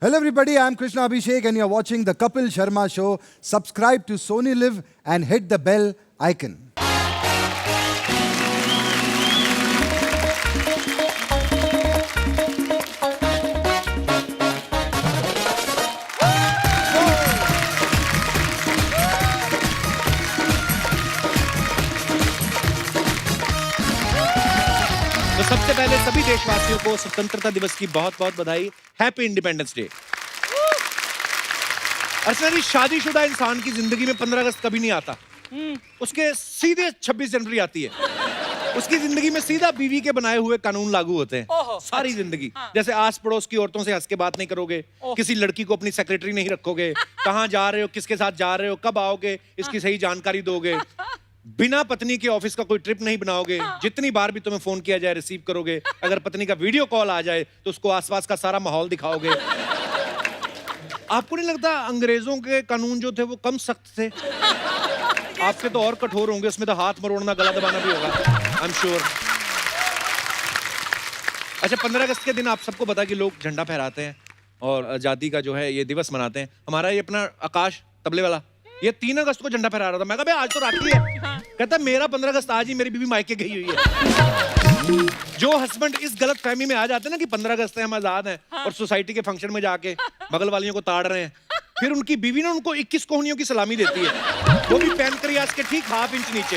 Hello everybody, I'm Krishna Abhishek and you're watching the Kapil Sharma Show. Subscribe to Sony Live and hit the bell icon. तो सबसे पहले सभी देशवासियों को स्वतंत्रता दिवस की बहुत-बहुत बधाई। Happy independence day. Archana ji, शादीशुदा इंसान की जिंदगी में 15 अगस्त कभी नहीं आता। उसके सीधे 26 जनवरी आती है। उसकी जिंदगी में सीधा बीवी के बनाए हुए कानून लागू होते हैं। सारी जिंदगी। जैसे आस पड़ोस की औरतों से हंस के बात नहीं करोगे, किसी लड़की को अपनी सेक्रेटरी नहीं रखोगे, कहाँ जा रहे हो, किसके साथ जा रहे हो, कब आओगे, इसकी सही जानकारी दोगे, बिना पत्नी के ऑफिस का कोई ट्रिप नहीं बनाओगे, जितनी बार भी तुम्हें फोन किया जाए रिसीव करोगे, अगर पत्नी का वीडियो कॉल आ जाए तो उसको आसपास का सारा माहौल दिखाओगे। आपको नहीं लगता अंग्रेजों के कानून जो थे वो कम सख्त थे? आपके तो और कठोर होंगे, उसमें तो हाथ मरोड़ना, गला दबाना भी होगा, आई एम श्योर। अच्छा, 15 अगस्त के दिन आप सबको पता कि लोग झंडा फहराते हैं और आजादी का जो है ये दिवस मनाते हैं। हमारा ये अपना आकाश तबले वाला, ये 3 अगस्त को झंडा फहरा रहा था। मैं कहा आज तो राखी है। कहता मेरा 15 अगस्त आज ही मेरी बीवी मायके गई हुई है। जो हस्बैंड इस गलत फहमी में आ जाते हैं ना कि 15 अगस्त है, हम आजाद हैं, और सोसाइटी के फंक्शन में जाके बगल वालियों को ताड़ रहे हैं, फिर उनकी बीवी ने उनको 21 कोहनियों की सलामी देती है, वो भी पैनक्रियाज के ठीक ½ इंच नीचे।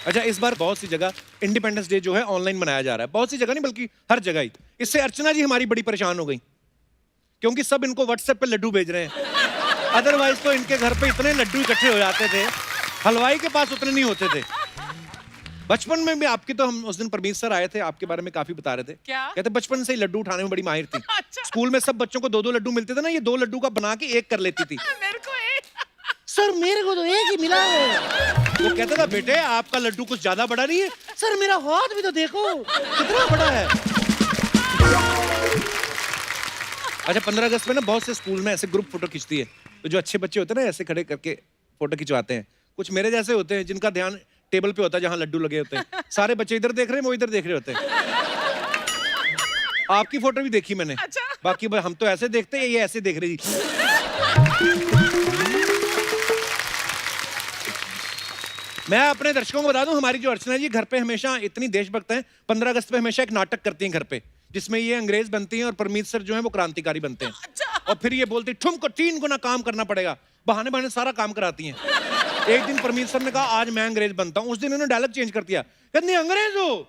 अच्छा, इस बार बहुत सी जगह इंडिपेंडेंस डे जो है ऑनलाइन मनाया जा रहा है। बहुत सी जगह नहीं बल्कि हर जगह ही। इससे अर्चना जी हमारी बड़ी परेशान हो गई, क्योंकि सब इनको व्हाट्सएप पे लड्डू भेज रहे हैं। अदरवाइज तो इनके घर पे इतने लड्डू इकट्ठे हो जाते थे, हलवाई के पास उतने नहीं होते थे। बचपन में भी आपकी तो, हम उस दिन परमीत सर आए थे, आपके बारे में काफी बता रहे थे। क्या? कहते बचपन से ही लड्डू उठाने में बड़ी माहिर थी। अच्छा। स्कूल में सब बच्चों को 2-2 लड्डू मिलते थे ना, ये 2 लड्डू का बना के 1 कर लेती थी। मेरे को एक। सर मेरे को तो 1 ही मिला है। वो कहता था बेटे आपका लड्डू कुछ ज्यादा बड़ा नहीं है। सर मेरा हाथ भी तो देखो कितना बड़ा है। अच्छा, 15 अगस्त में ना बहुत से स्कूल में ऐसे ग्रुप फोटो खींचती है, तो जो अच्छे बच्चे होते हैं ना ऐसे खड़े करके फोटो खिंचवाते हैं। कुछ मेरे जैसे होते हैं जिनका ध्यान टेबल पे होता है जहां लड्डू लगे होते हैं। सारे बच्चे इधर देख रहे हैं, वो इधर देख रहे होते हैं। आपकी फोटो भी देखी मैंने। अच्छा। बाकी हम तो ऐसे देखते हैं, ये ऐसे देख रही थी। मैं अपने दर्शकों को बता दूं, हमारी जो अर्चना जी घर पे हमेशा इतनी देशभक्त हैं, 15 अगस्त पे हमेशा एक नाटक करती हैं घर पे, जिसमें ये अंग्रेज बनती हैं और परमीत सर जो है वो क्रांतिकारी बनते हैं। और फिर ये बोलती तुमको 3 गुना काम करना पड़ेगा, बहाने बहाने सारा काम कराती हैं। एक दिन परमीत सर ने कहा आज मैं अंग्रेज बनता हूं, उस दिन उन्होंने डायलॉग चेंज कर दिया, कहती अंग्रेज हो,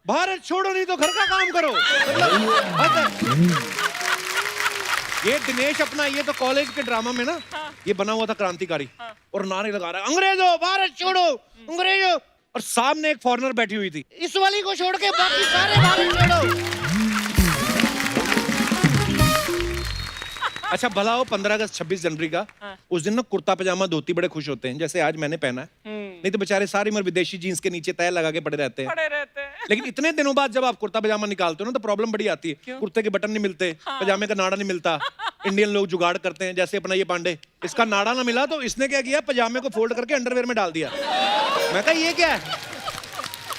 भारत छोड़ो नहीं तो घर का काम करो। ये दिनेश अपना, ये तो कॉलेज के ड्रामा में ना ये बना हुआ था क्रांतिकारी, और नारे लगा रहा है अंग्रेजो भारत छोड़ो, अंग्रेजो, और सामने एक फॉरेनर बैठी हुई थी, इस वाली को छोड़ के बाकी सारे भारत छोड़ो। अच्छा, भला हो 15 अगस्त 26 जनवरी का, उस दिन ना कुर्ता पजामा धोती बड़े खुश होते हैं, जैसे आज मैंने पहना है। नहीं तो बेचारे सारी उम्र विदेशी जीन्स के नीचे तय लगा के पड़े रहते हैं। लेकिन इतने दिनों बाद जब आप कुर्ता पजामा निकालते हो ना तो प्रॉब्लम बड़ी आती है। कुर्ते के बटन नहीं मिलते, पजामे का नाड़ा नहीं मिलता। इंडियन लोग जुगाड़ करते हैं, जैसे अपना ये पांडे, इसका नाड़ा ना मिला तो इसने क्या किया, पजामे को फोल्ड करके अंडरवेयर में डाल दिया। मैं कहा ये क्या है?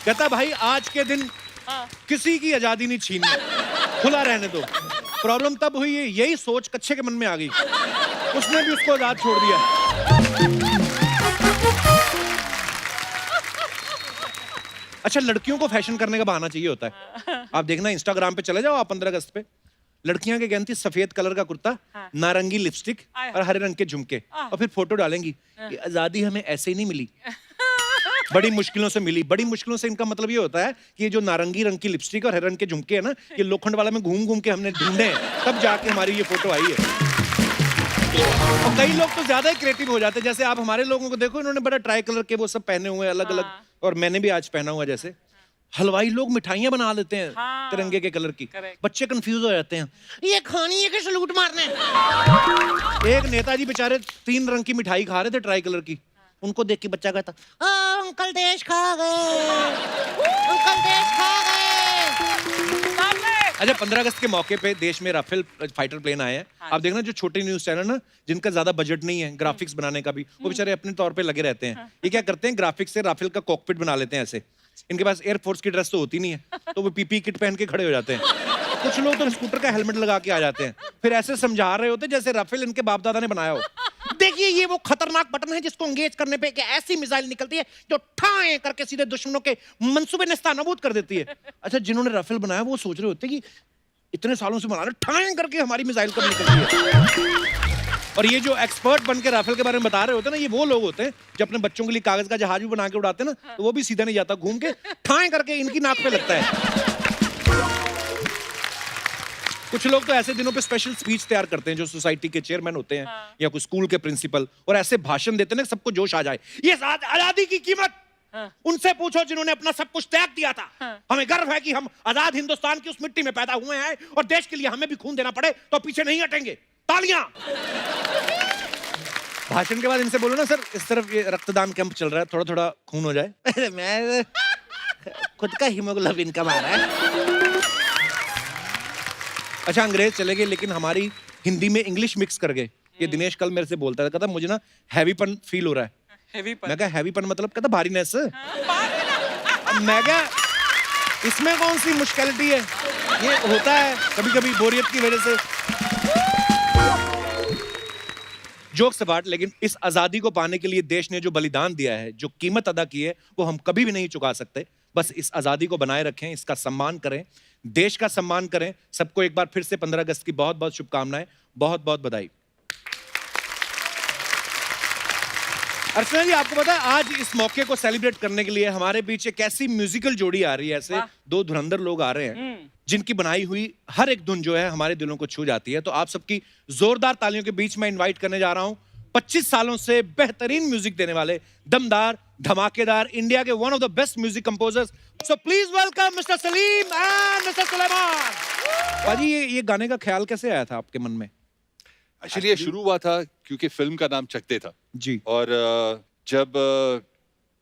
कहता भाई आज के दिन किसी की आजादी नहीं छीनी, खुला रहने दो। प्रॉब्लम तब हुई है, यही सोच कच्चे के मन में आ गई, उसने भी उसको आजाद छोड़ दिया। अच्छा, लड़कियों को फैशन करने का बहाना चाहिए होता है। आप देखना इंस्टाग्राम पे चले जाओ आप 15 अगस्त पे, लड़कियां क्या कहती, सफेद कलर का कुर्ता, नारंगी लिपस्टिक और हरे रंग के झुमके, और फिर फोटो डालेंगी कि आजादी हमें ऐसे ही नहीं मिली, बड़ी मुश्किलों से मिली। बड़ी मुश्किलों से इनका मतलब ये होता है कि ये जो नारंगी रंग की लिपस्टिक और हरे रंग के झुमके है ना, ये लोखंड वाला में घूम घूम के हमने ढूंढे हैं, तब जाके हमारी ये फोटो आई है। और कई लोग तो ज्यादा ही क्रिएटिव हो जाते हैं, जैसे आप हमारे लोगों को देखो, इन्होंने बड़ा ट्राई कलर के वो सब पहने हुए अलग अलग, और मैंने भी आज पहना हुआ। जैसे हलवाई लोग मिठाइयां बना देते हैं तिरंगे के कलर की, बच्चे कंफ्यूज हो जाते हैं, ये खानी है कि सलूट मारने। एक नेताजी बेचारे 3 रंग की मिठाई खा रहे थे ट्राई कलर की, उनको देख के बच्चा कहता अंकल देश खा गए, अंकल देश खा गए। अच्छा, 15 अगस्त के मौके पे देश में राफेल फाइटर प्लेन आए हैं। आप देखना जो छोटे न्यूज चैनल ना, जिनका ज्यादा बजट नहीं है ग्राफिक्स बनाने का भी, वो बेचारे अपने तौर पे लगे रहते हैं। ये क्या करते हैं, ग्राफिक्स से राफेल का कॉकपिट बना लेते हैं ऐसे, इनके पास एयरफोर्स की ड्रेस तो होती नहीं है, तो वो पीपी किट पहन के खड़े हो जाते हैं। कुछ लोग तो स्कूटर का हेलमेट लगा के आ जाते हैं, फिर ऐसे समझा रहे होते जैसे राफेल इनके बाप दादा ने बनाया हो। देखिए ये वो खतरनाक बटन है जिसको एंगेज करने पे एक ऐसी मिसाइल निकलती है जो ठाए करके सीधे दुश्मनों के मंसूबे नेस्तनाबूद कर देती है। अच्छा, जिन्होंने राफेल बनाया वो सोच रहे होते कि इतने सालों से बना रहे, ठाए करके हमारी मिसाइल कब निकलती है। और ये जो एक्सपर्ट बन के राफेल के बारे में बता रहे होते हैं ना, ये वो लोग होते हैं जो अपने बच्चों के लिए कागज का जहाज भी बना के उड़ाते हैं ना, तो वो भी सीधा नहीं जाता, घूम के ठाए करके इनकी नाक पे लगता है। कुछ लोग तो ऐसे दिनों पे स्पेशल स्पीच तैयार करते हैं, जो सोसाइटी के चेयरमैन होते हैं या कोई स्कूल के प्रिंसिपल, और ऐसे भाषण देते हैं ना सबको जोश आ जाए। ये आजादी की कीमत उनसे पूछो जिन्होंने अपना सब कुछ त्याग दिया था। हमें गर्व है कि हम आजाद हिंदुस्तान की उस मिट्टी में पैदा हुए हैं, और देश के लिए हमें भी खून देना पड़े तो पीछे नहीं हटेंगे। तालियां। भाषण के बाद इनसे बोलो ना, सर इस तरफ ये रक्तदान कैंप चल रहा है, थोड़ा थोड़ा खून हो जाए। मैं खुद का हीमोग्लोबिन कम आ रहा है। अच्छा, अंग्रेज चले गए लेकिन हमारी हिंदी में इंग्लिश मिक्स कर गए। ये दिनेश कल मेरे से बोलता था, कहता मुझे ना हैवीपन फील हो रहा है। हैवीपन? मैं कहा हैवीपन मतलब, कहता भारीनेस। मैं कहा इसमें कौन सी मुश्किलिटी है, ये होता है कभी कभी बोरियत की वजह से। जोक्स अपार्ट, लेकिन इस आजादी को पाने के लिए देश ने जो बलिदान दिया है, जो कीमत अदा की है, वो हम कभी भी नहीं चुका सकते। बस इस आजादी को बनाए रखें, इसका सम्मान करें, देश का सम्मान करें। सबको एक बार फिर से 15 अगस्त की बहुत बहुत शुभकामनाएं, बहुत बहुत बधाई। अर्चना जी, आपको पता है आज इस मौके को सेलिब्रेट करने के लिए हमारे बीच एक ऐसी म्यूजिकल जोड़ी आ रही है, ऐसे दो धुरंधर लोग आ रहे हैं जिनकी बनाई हुई हर एक धुन जो है हमारे दिलों को छू जाती है। तो आप सबकी जोरदार तालियों के बीच में इनवाइट करने जा रहा हूं 25 सालों से बेहतरीन म्यूजिक देने वाले, दमदार, धमाकेदार, इंडिया के one of the best music composers. So please welcome mister Salim and mister Sulaiman. बाजी, ये गाने का ख्याल कैसे आया था आपके मन में? एक्चुअली ये शुरू हुआ था क्योंकि फिल्म का नाम चकते था जी, और जब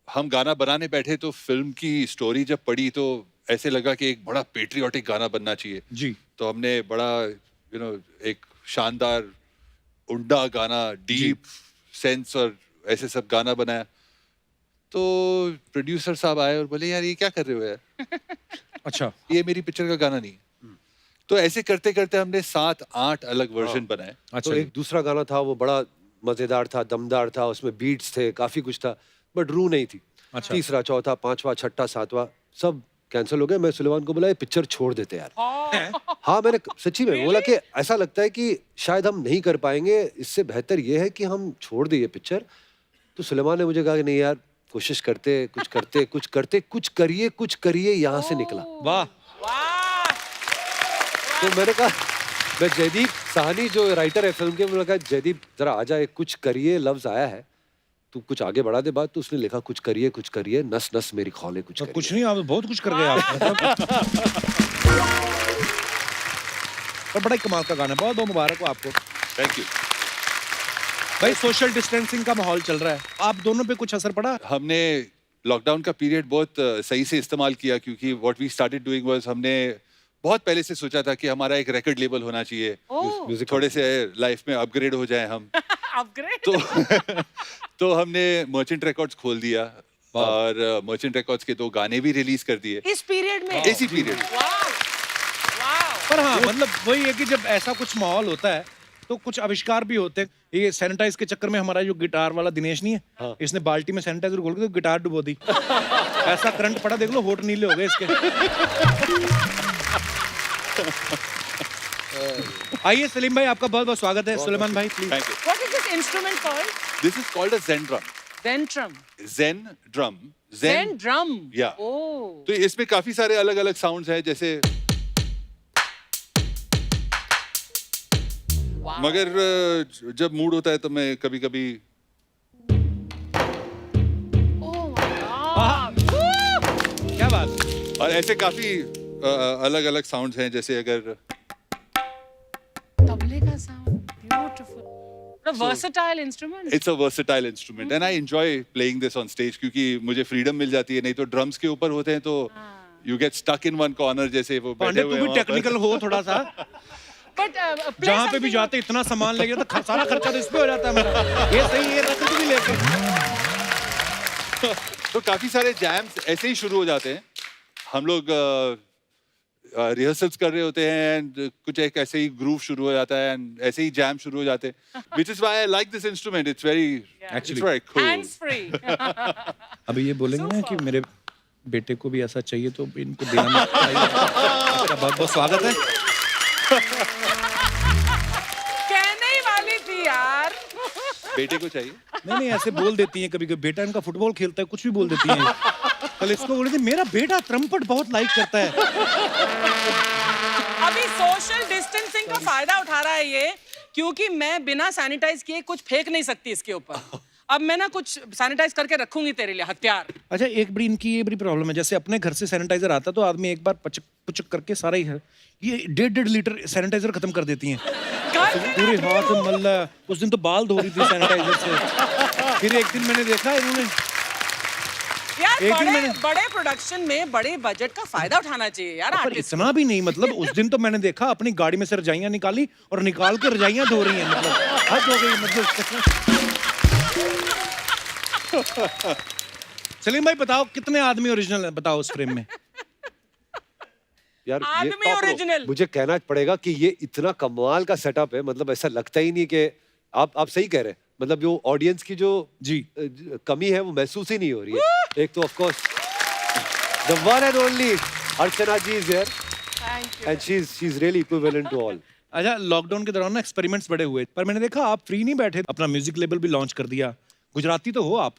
हम गाना बनाने बैठे तो फिल्म की स्टोरी जब पढ़ी तो ऐसे लगा कि एक बड़ा पेट्रियोटिक गाना बनना चाहिए जी। तो हमने बड़ा एक शानदार उंडा गाना, डीप सेंस और ऐसे सब गाना बनाया। तो प्रोड्यूसर साहब आए और बोले, यार ये क्या कर रहे हो यार? अच्छा, ये मेरी पिक्चर का गाना नहीं है। तो ऐसे करते करते हमने 7-8 अलग वर्जन बनाए। अच्छा, तो एक दूसरा गाना था, वो बड़ा मजेदार था, दमदार था, उसमें बीट्स थे, काफी कुछ था, बट रूह नहीं थी। अच्छा। तीसरा, चौथा, पांचवा, छठा, सातवां सब कैंसिल हो गए। मैं सुलेमान को बोला, ये पिक्चर छोड़ देते यार। हाँ, मैंने सच्ची में बोला कि ऐसा लगता है कि शायद हम नहीं कर पाएंगे, इससे बेहतर ये है कि हम छोड़ दें ये पिक्चर। तो सुलेमान ने मुझे कहा कि नहीं यार, कोशिश करते, कुछ करिए, यहाँ से निकला। वाह। तो मैंने कहा, मैं जयदीप साहनी जो राइटर है फिल्म के, मैंने कहा जयदीप जरा आ जाए, कुछ करिए लफ्ज आया है, तू कुछ आगे बढ़ा दे बात। तो उसने लिखा कुछ करिए, नस नस मेरी खौले कुछ करिए। कुछ नहीं, आप बहुत कुछ कर गए आप। और बड़ा ही कमाल का गाना, बहुत बहुत मुबारक हो आपको। थैंक यू भाई। सोशल डिस्टेंसिंग का माहौल चल रहा है, आप दोनों पे कुछ असर पड़ा? हमने लॉकडाउन का पीरियड बहुत सही से इस्तेमाल किया, क्योंकि what we started doing was, हमने बहुत पहले से सोचा था कि हमारा एक रिकॉर्ड लेबल होना चाहिए, म्यूजिक थोड़े से लाइफ में अपग्रेड हो जाए हम। अपग्रेड तो हमने मर्चेंट रिकॉर्ड्स खोल दिया और मर्चेंट रिकॉर्ड्स के 2 गाने भी रिलीज कर दिए इस पीरियड में, इसी पीरियड। पर हाँ, मतलब वही है कि जब ऐसा कुछ माहौल होता है तो कुछ आविष्कार भी होते हैं। ये सैनिटाइज के चक्कर में हमारा जो गिटार वाला दिनेश नहीं है, हाँ। इसने बाल्टी में सैनिटाइजर घोल के तो गिटार डुबो दी। ऐसा करंट पड़ा, देख लो होठ नीले हो गए इसके। आइए सलीम भाई, आपका बहुत बहुत स्वागत है। सुलेमान भाई please. Thank you. What is this instrument called? This is called a zen drum. Zen drum. Zen drum. या Oh. तो इसमें काफी सारे अलग अलग साउंड्स हैं, जैसे Wow. मगर जब मूड होता है तो मैं कभी कभी Oh my God. क्या बात। और ऐसे काफी अलग अलग साउंड्स हैं, जैसे अगर तबले का sound. Beautiful. What a versatile instrument. It's a versatile instrument and I enjoy playing this on stage, क्योंकि मुझे फ्रीडम मिल जाती है। नहीं तो ड्रम्स के ऊपर होते हैं तो you get stuck in one corner, जैसे वो बैठे पांडे हुए तू हैं भी टेक्निकल हो थोड़ा सा। But play जहाँ पे भी something- जाते इतना सामान ले गया तो सारा खर्चा तो इस पे हो जाता है मेरा। ये सही है, रख भी लेके। तो काफी सारे जैम्स ऐसे ही शुरू हो जाते हैं. हम लोग रिहर्सल्स कर रहे होते हैं एंड कुछ एक ऐसे ही ग्रूव शुरू हो जाता है एंड ऐसे ही जैम शुरू हो जाते हैं. Which is why I like this instrument. It's very cool. Hands free. अभी ये बोलेंगे ना कि मेरे बेटे को भी ऐसा चाहिए तो इनको देना चाहिए. आपका बहुत बहुत स्वागत है. कहने ही वाली थी यार. बेटे को चाहिए. नहीं ऐसे बोल देती हैं कभी कभी. बेटा इनका फुटबॉल खेलता है, कुछ भी बोल देती हैं. कल इसको बोल रही थी मेरा बेटा त्रम्पट बहुत लाइक करता है. अभी सोशल डिस्टेंसिंग का फायदा उठा रहा है ये, क्योंकि मैं बिना सैनिटाइज किए कुछ फेंक नहीं सकती इसके ऊपर. अब मैं ना कुछ सैनिटाइज करके रखूंगी तेरे लिए हथियार. अच्छा एक बड़ी इनकी ये बड़ी प्रॉब्लम है. जैसे अपने घर से सैनिटाइजर आता तो आदमी एक बार पचक पुचक करके सारा ही है. ये 1.5 लीटर सैनिटाइजर खत्म कर देती हैं. पूरे हाथ में मल्ला. उस दिन तो बाल धो रही थी सैनिटाइजर से. फिर एक दिन मैंने देखा इन्होंने यार बड़े प्रोडक्शन में बड़े बजट का फायदा उठाना चाहिए यार. पर इतना भी नहीं. मतलब उस दिन तो मैंने देखा अपनी गाड़ी में से रजाइयां निकाली और निकाल के रजाइयां धो रही हैं. मतलब हद हो गई. मतलब सलीम भाई बताओ कितने आदमी ओरिजिनल है बताओ उस फ्रेम में. यार आदमी ये ओरिजिनल. मुझे कहना पड़ेगा कि ये इतना कमाल का सेटअप है. मतलब ऐसा लगता ही नहीं कि आप सही कह रहे हैं. मतलब जो ऑडियंस की जो जी कमी है वो महसूस ही नहीं हो रही है. एक तो of course the one and only Archana ji is here and she is really equivalent to all. अच्छा लॉकडाउन के दौरान ना एक्सपेरिमेंट्स बड़े हुए पर मैंने देखा आप फ्री नहीं बैठे. अपना म्यूजिक लेबल भी लॉन्च कर दिया. गुजराती तो हो आप.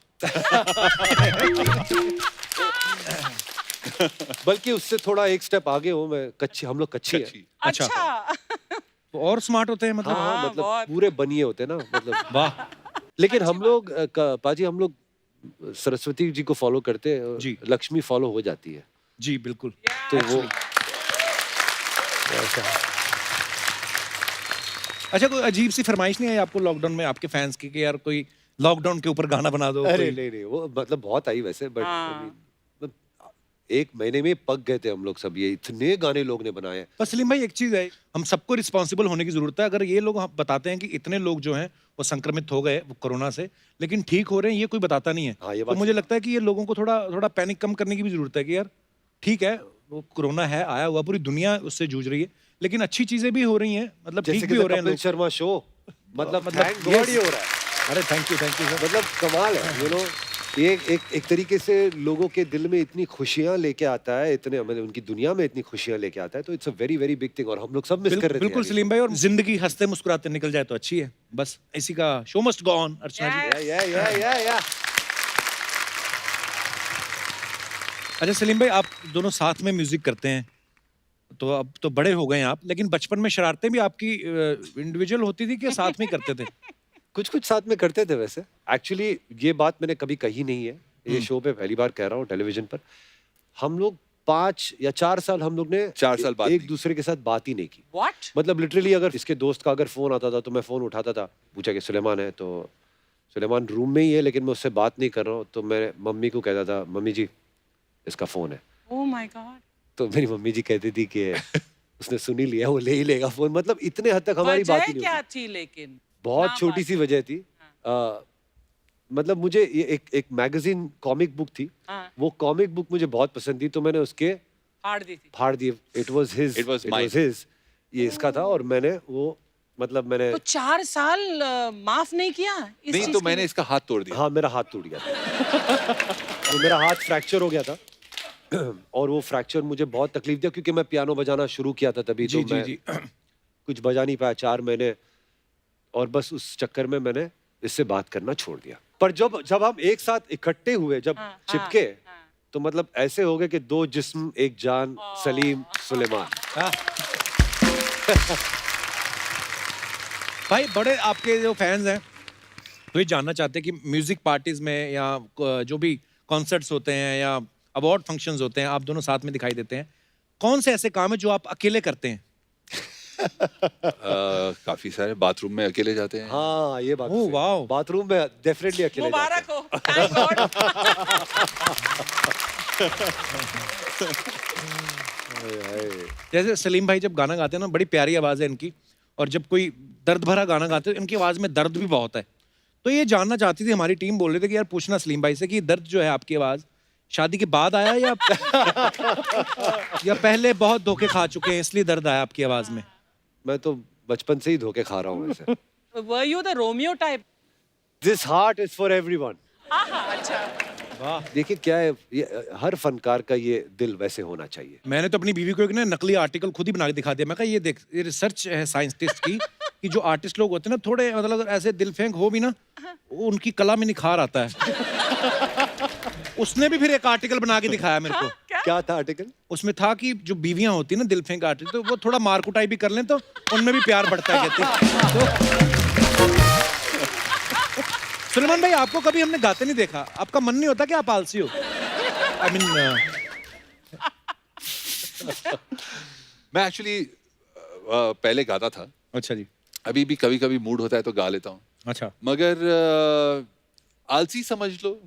बल्कि उससे थोड़ा एक स्टेप आगे हूँ मैं. कच्ची हम लोग कच्ची है. अच्छा. तो और स्मार्ट होते हैं मतलब. हाँ मतलब बहुत. पूरे बनिए होते हैं ना. मतलब वाह. लेकिन हम लोग पाजी हम लोग सरस्वती जी को फॉलो करते हैं. जी. लक्ष्मी फॉलो हो जाती है. जी बिल्कुल. तो वो अच्छा कोई अजीब सी फरमाइश नहीं आई आपको लॉकडाउन में आपके फैंस की कि यार कोई लॉकडाउन के ऊपर गाना बना दो. अरे कोई- नहीं वो मतलब बहुत आई वैसे. बट हाँ. एक महीने में पक गए थे हम लोग सब. ये इतने गाने लोग ने बनाए हैं. पर सलीम भाई एक चीज है हम सबको रिस्पॉन्सिबल होने की जरूरत है. अगर ये लोग हम बताते हैं कि इतने लोग जो हैं वो संक्रमित हो गए वो कोरोना से लेकिन ठीक हो रहे हैं ये कोई बताता नहीं है. हाँ, ये तो बात मुझे लगता है कि ये लोगों को थोड़ा थोड़ा पैनिक कम करने की भी जरूरत है कि यार ठीक है वो कोरोना है आया हुआ पूरी दुनिया उससे जूझ रही है लेकिन अच्छी चीजें भी हो रही हैं. मतलब जैसे ठीक कि भी हो रहे हैं कपिल लोग. शर्मा शो. मतलब मतलब थैंक गॉड ये हो रहा है. अरे थैंक यू सर. मतलब कमाल है. यू नो ये एक तरीके से लोगों के दिल में इतनी खुशियां लेके आता है. इतने मतलब उनकी दुनिया में इतनी खुशियां लेके आता है. तो it's a very very big thing. और हम लोग सब मिस कर रहे थे. बिल्कुल सलीम भाई. और जिंदगी हंसते मुस्कुराते निकल जाए तो अच्छी है. बस इसी का शो मस्ट गो ऑन. अर्चना जी. या अच्छा सलीम भाई आप दोनों साथ में म्यूजिक करते हैं तो अब तो बड़े हो गए हैं आप लेकिन बचपन में शरारतें भी आपकी इंडिविजुअल होती थी कि साथ में करते थे. कुछ साथ में करते थे वैसे. एक्चुअली ये बात मैंने कभी कही नहीं है. ये शो पे पहली बार कह रहा हूँ टेलीविजन पर. हम लोग 5 या 4 साल हम लोग ने 4 साल बात एक नहीं दूसरे के साथ बात ही नहीं की. What? मतलब लिटरली अगर इसके दोस्त का अगर फोन आता था तो मैं फोन उठाता था. पूछा कि सुलेमान है तो सुलेमान रूम में ही है लेकिन मैं उससे बात नहीं कर रहा हूँ. तो मैं मम्मी को कहता था मम्मी जी इसका फोन है. Oh my God. तो मेरी मम्मी जी कहती थी कि उसने सुन ही लिया वो ले ही लेगा फोन. मतलब इतने हद तक हमारी बात वजह ही नहीं क्या होती. थी लेकिन? बहुत ना छोटी सी वजह थी. मतलब मुझे ये एक मैगजीन कॉमिक बुक थी. हाँ. वो कॉमिक बुक मुझे बहुत पसंद थी तो मैंने उसके फाड़ दी थी. फाड़ दिए. It was his. It was mine. ये इसका था और मैंने वो मतलब मैंने तो 4 साल माफ नहीं किया इस नहीं चीज तो के मैंने लिए? इसका हाथ तोड़ दिया. हाँ मेरा हाथ टूट गया था. तो मेरा हाथ फ्रैक्चर हो गया था. और वो फ्रैक्चर मुझे बहुत तकलीफ दिया क्योंकि मैं पियानो बजाना शुरू किया था तभी. जी तो जी मैं जी. कुछ बजा नहीं पाया 4 महीने. और बस उस चक्कर में मैंने इससे बात करना छोड़ दिया. पर जब हम एक साथ इकट्ठे हुए जब हाँ, चिपके हाँ. तो मतलब ऐसे हो गए कि 2 जिस्म एक जान. सलीम सुलेमान. हाँ. भाई बड़े आपके जो फैंस हैं तो ये जानना चाहते हैं कि म्यूजिक पार्टीज में या जो भी कॉन्सर्ट्स होते हैं या अवार्ड फंक्शंस होते हैं आप दोनों साथ में दिखाई देते हैं. कौन से ऐसे काम है जो आप अकेले करते हैं? काफी सारे बाथरूम में अकेले जाते हैं. हाँ ये बात. ओह, वाओ. बाथरूम में डेफिनेटली अकेले मुबारक जाते हो. Thank God. हैं. जैसे सलीम भाई जब गाना गाते हैं ना बड़ी प्यारी आवाज है इनकी और जब कोई दर्द भरा गाना गाते हैं इनकी आवाज में दर्द भी बहुत है तो ये जानना चाहती थी हमारी टीम, बोल रहे थे कि यार पूछना सलीम भाई से कि दर्द जो है आपकी आवाज शादी के बाद आया या या पहले बहुत धोखे खा चुके हैं इसलिए दर्द आया आपकी आवाज में? मैं तो बचपन से ही धोखे खा रहा हूँ वैसे। Were you the Romeo type? This heart is for everyone. अच्छा। देखिए क्या है, ये हर फनकार का ये दिल वैसे होना चाहिए। मैंने तो अपनी बीवी को एक ना नकली आर्टिकल खुद ही बना के दिखा दिया। मैं कहा ये देख, ये रिसर्च है साइंटिस्ट की कि जो आर्टिस्ट लोग होते हैं ना थोड़े मतलब अगर ऐसे दिल फेंक हो भी ना, वो उनकी कला में निखार आता है। उसने भी फिर एक आर्टिकल बना के दिखाया मेरे को। क्या था आर्टिकल? उसमें था कि जो बीवियां होती है ना दिल फेंक आर्टिस्ट, तो वो थोड़ा मार कुटाई भी कर लें तो उनमें भी प्यार बढ़ता है कहते। सुलेमान भाई आपको कभी हमने गाते नहीं देखा, आपका मन नहीं होता कि आप आलसी हो? I mean, मैं एक्चुअली पहले गाता था, अच्छा जी, अभी भी कभी कभी मूड होता है तो गा लेता हूँ, अच्छा। मगर आलसी समझ लो।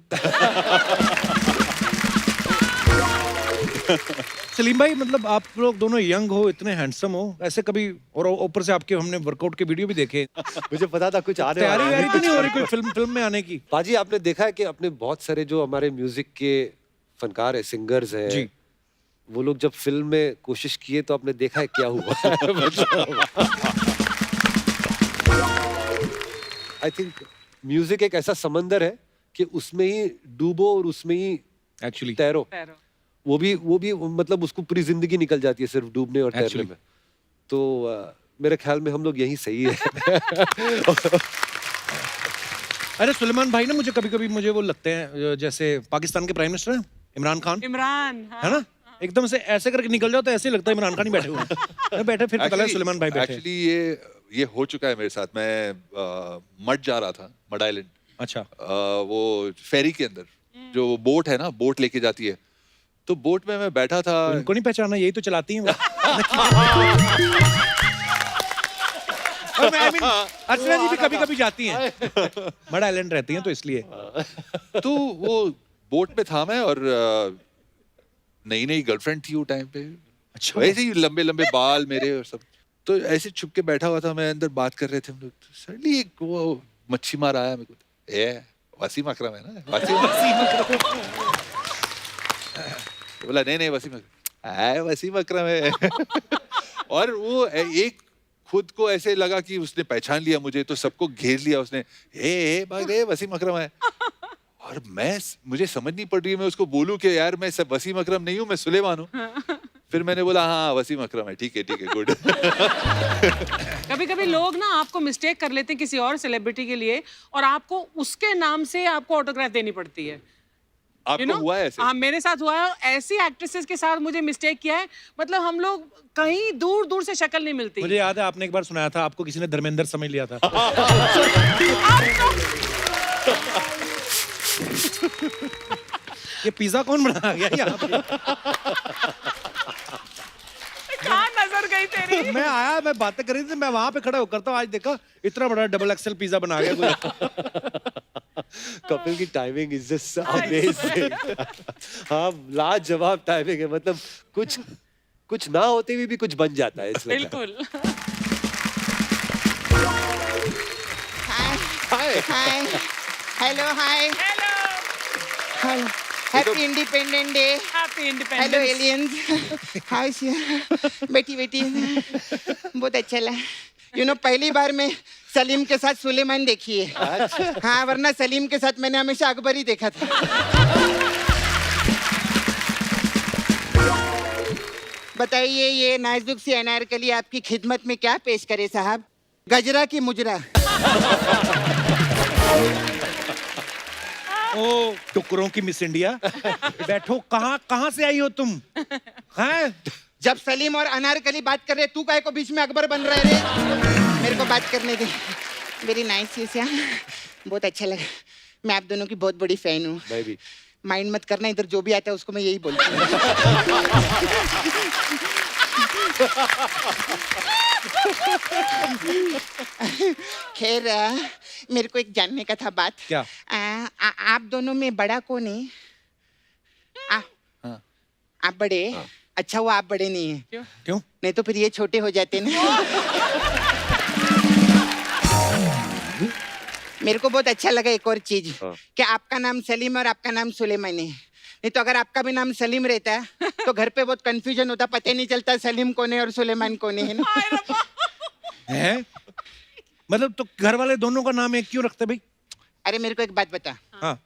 सलीम भाई मतलब आप लोग दोनों यंग हो, इतने हैंडसम हो, ऐसे कभी, और ऊपर से आपके हमने वर्कआउट के वीडियो भी देखे। मुझे पता था कुछ आने तैयारी वाला है। वैयारी तो नहीं हो रही कोई फिल्म में आने की? पाजी आपने देखा है कि अपने बहुत सारे जो हमारे म्यूजिक के फनकार है, सिंगर्स हैं जी, वो लोग जब फिल्म में कोशिश किए तो आपने देखा है क्या हुआ। आई थिंक म्यूजिक एक ऐसा समंदर है कि उसमें ही डूबो और उसमें ही एक्चुअली तैरो। वो भी मतलब उसको पूरी जिंदगी निकल जाती है सिर्फ डूबने और तैरने Actually. में। तो मेरे ख्याल में हम लोग यही सही है। अरे सुलेमान भाई ना मुझे कभी कभी मुझे वो लगते हैं जैसे पाकिस्तान के प्राइम मिनिस्टर हैं इमरान खान, है ना, एकदम से ऐसे करके निकल जाओ तो ऐसे ही लगता है इमरान खान ही बैठे हुए हैं। बैठे फिर पता लगा सुलेमान भाई बैठे। एक्चुअली ये हो चुका है मेरे साथ। मैं मड जा रहा था, मड आइलैंड। अच्छा। वो फेरी के अंदर जो बोट है ना, बोट लेके जाती है, तो बोट में मैं बैठा था। उनको नहीं पहचाना, यही तो चलाती हैं वो। और मैं अर्चना जी भी कभी कभी जाती हैं, मड आइलैंड रहती हैं तो इसलिए। तो वो बोट में था मैं, और नई नई गर्लफ्रेंड थी वो टाइम पे। अच्छा। वैसे ही लंबे लंबे बाल मेरे और सब, तो ऐसे छुप के बैठा हुआ था मैं, अंदर बात कर रहे थे हम लोग। सडनली एक वो मच्छी मार आया मेरे को, वसीम अकरम है ना, वसीम बोला नहीं वसीम अकरम है। और वो एक खुद को ऐसे लगा कि उसने पहचान लिया मुझे, तो सबको घेर लिया उसने, हे वसीम अकरम है। और मुझे समझ नहीं पड़ रही है मैं उसको बोलूं कि यार मैं सब वसीम अकरम नहीं हूँ, मैं सुलेमान हूँ। फिर मैंने बोला हाँ वसीम अकरम है, ठीक है गुड। कभी कभी लोग ना आपको मिस्टेक कर लेते हैं किसी और सेलिब्रिटी के लिए, और आपको उसके नाम से आपको ऑटोग्राफ देनी पड़ती है। आपको हुआ है ऐसे? हाँ मेरे साथ हुआ है, ऐसी एक्ट्रेसेस के साथ मुझे मिस्टेक किया है, मतलब हम लोग कहीं दूर दूर से शक्ल नहीं मिलती। मुझे याद है आपने एक बार सुनाया था आपको किसी ने धर्मेंद्र समझ लिया था। ये पिज्जा कौन बना गया यहाँ पे? कहाँ नजर गई तेरी? मैं आया, मैं बातें कर रही थी, मैं वहां पे खड़ा होकर तो आज देखा इतना बड़ा डबल एक्सेल पिज्जा बना गया कोई। कपिल की टाइमिंग इज जस्ट अमेजिंग। हाँ लाजवाब टाइमिंग है, मतलब कुछ ना होते हुए भी कुछ बन जाता है इसमें। बिल्कुल। Hi hello hi hello happy independent day. Happy hello independence. Aliens. Hi बेटी बहुत अच्छा लगा। पहली बार मैं सलीम के साथ सुलेमान देखी है। हाँ वरना सलीम के साथ मैंने हमेशा अकबर ही देखा था। बताइए ये नाजुक सी अनारकली आपकी खिदमत में क्या पेश करे साहब? गजरा की मुजरा? ओ टुकड़ों की मिस इंडिया। बैठो, कहाँ से आई हो तुम? हैं? जब सलीम और अनारकली बात कर रहे तू काहे को बीच में अकबर बन रहे रे? मेरे को बात करने दे। वेरी नाइस यू श्याम, बहुत अच्छा लगा। मैं आप दोनों की बहुत बड़ी फैन हूँ। मैं भी। माइंड मत करना, इधर जो भी आता है उसको मैं यही बोलती हूँ। खैर मेरे को एक जानने का था बात। क्या? आप दोनों में बड़ा कौन है? आप बड़े? अच्छा वो आप बड़े नहीं है। क्यों? नहीं तो फिर ये छोटे हो जाते ना। मेरे को बहुत अच्छा लगा एक और चीज हाँ। कि आपका नाम सलीम और आपका नाम सुलेमान है। नहीं तो अगर आपका भी नाम सलीम रहता तो घर पे बहुत कंफ्यूजन होता, पता ही नहीं चलता सलीम कौन है और सुलेमान कौन है ना। है मतलब तो घर वाले दोनों का नाम एक क्यों रखते भाई? अरे मेरे को एक बात बता, हाँ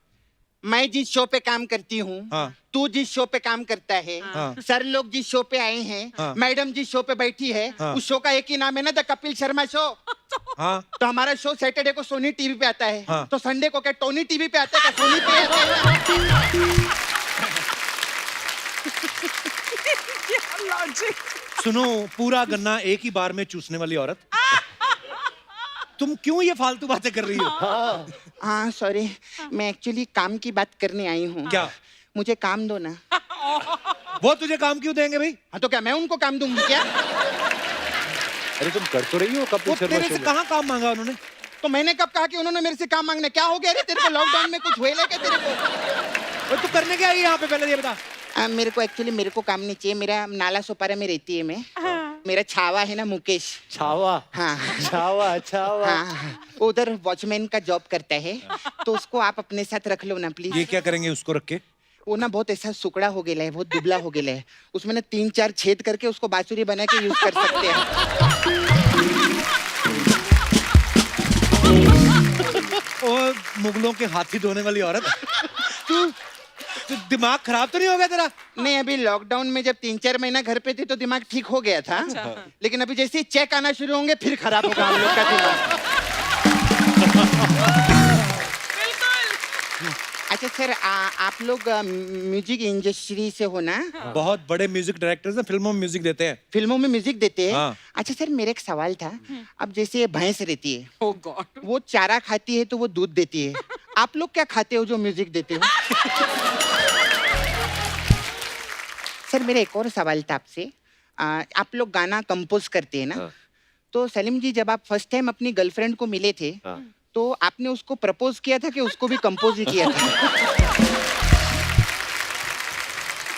मैं जिस शो पे काम करती हूँ, हाँ। तू जिस शो पे काम करता है, हाँ। सर लोग जिस शो पे आए हैं, हाँ। मैडम जिस शो पे बैठी है, हाँ। उस शो का एक ही नाम है ना, द कपिल शर्मा शो। हाँ तो हमारा शो सैटरडे को सोनी टीवी पे आता है, हाँ। तो संडे को क्या टोनी टीवी पे आता है, क्या सोनी पे आता है? सुनो, पूरा गन्ना एक ही बार में चूसने वाली औरत, तुम क्यों ये फालतू बातें कर रही हो? हाँ सॉरी, मैं एक्चुअली काम की बात करने आई हूँ। क्या? मुझे काम दो ना। वो तुझे काम क्यों देंगे भाई? हाँ तो क्या मैं उनको काम दूंगी क्या? अरे तुम कर तो रही हो कपिल वो शर्मा तेरे शो से में। कहाँ काम मांगा उन्होंने? तो मैंने कब कहा कि उन्होंने मेरे से काम मांगना? क्या हो गया रे तेरे को? लॉकडाउन में कुछ हुए क्या तेरे को? और तू करने क्या आई यहाँ पे, पहले ये बता। मेरे को एक्चुअली मेरे को काम नहीं चाहिए। मेरा नाला सोपारा में रहती है मैं। मेरा छावा है ना मुकेश। छावा। हाँ छावा छावा। हाँ, उधर वॉचमैन का जॉब करता है, तो उसको आप अपने साथ रख लो ना प्लीज। ये क्या करेंगे उसको रख के? वो ना बहुत ऐसा सुकड़ा हो गया है, बहुत दुबला हो गया है। उसमें ना 3-4 छेद करके उसको बांसुरी बना के यूज कर सकते हैं। और मुगलों के हाथी धोने वाली औरत, तू दिमाग खराब तो नहीं हो गया तेरा? नहीं, अभी लॉकडाउन में जब 3-4 महीना घर पे थी तो दिमाग ठीक हो गया था, लेकिन अभी जैसे ही चेक आना शुरू होंगे फिर खराब होगा हम लोग का दिमाग। अच्छा सर, आप लोग म्यूजिक इंडस्ट्री से हो ना? बहुत बड़े म्यूजिक डायरेक्टर्स हैं, फिल्मों में म्यूजिक देते हैं। फिल्मों में म्यूजिक देते हैं? हाँ। अच्छा सर, मेरा एक सवाल था। अब जैसे भैंस रहती है, Oh God. वो चारा खाती है तो वो दूध देती है, आप लोग क्या खाते हो जो म्यूजिक देते हो? सर मेरा एक और सवाल था आपसे। आप लोग गाना कंपोज करते हैं ना? हाँ। तो सलीम जी, जब आप फर्स्ट टाइम अपनी गर्लफ्रेंड को मिले थे, हाँ। तो आपने उसको प्रपोज किया था कि उसको भी कंपोज ही किया था?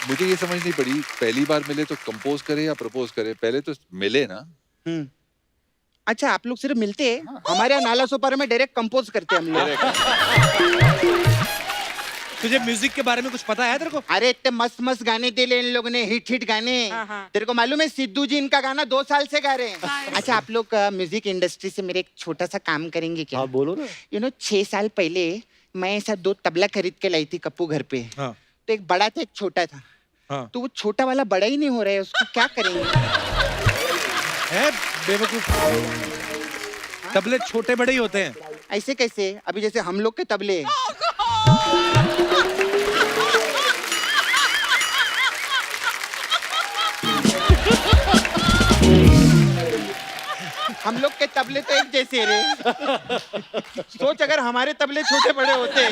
मुझे ये समझ नहीं पड़ी, पहली बार मिले तो कंपोज करे या प्रपोज करे? पहले तो मिले ना। अच्छा, आप लोग सिर्फ मिलते हैं? हमारे यहाँ नाला सोपारा में डायरेक्ट कंपोज करते हैं हम लोग। तुझे म्यूजिक के बारे में कुछ पता है तेरे को? अरे इतने मस्त मस्त गाने दिले इन लोगों ने, हिट गाने। तेरे को मालूम है सिद्धू जी इनका गाना 2 साल से गा रहे हैं। अच्छा, आप लोग म्यूजिक इंडस्ट्री से मेरे एक छोटा सा काम करेंगे क्या? हाँ बोलो ना। 6 साल पहले मैं ऐसा 2 तबला खरीद के लाई थी कप्पू घर पे। हाँ। तो एक बड़ा था, एक छोटा था। हाँ। तो वो छोटा वाला बड़ा ही नहीं हो रहा है, उसको क्या करेंगे? है बेवकूफ, तबले छोटे बड़े ही होते हैं। ऐसे कैसे? अभी जैसे हम लोग के तबले हम लोग के तबले तो एक जैसे रे। सोच अगर हमारे तबले छोटे बड़े होते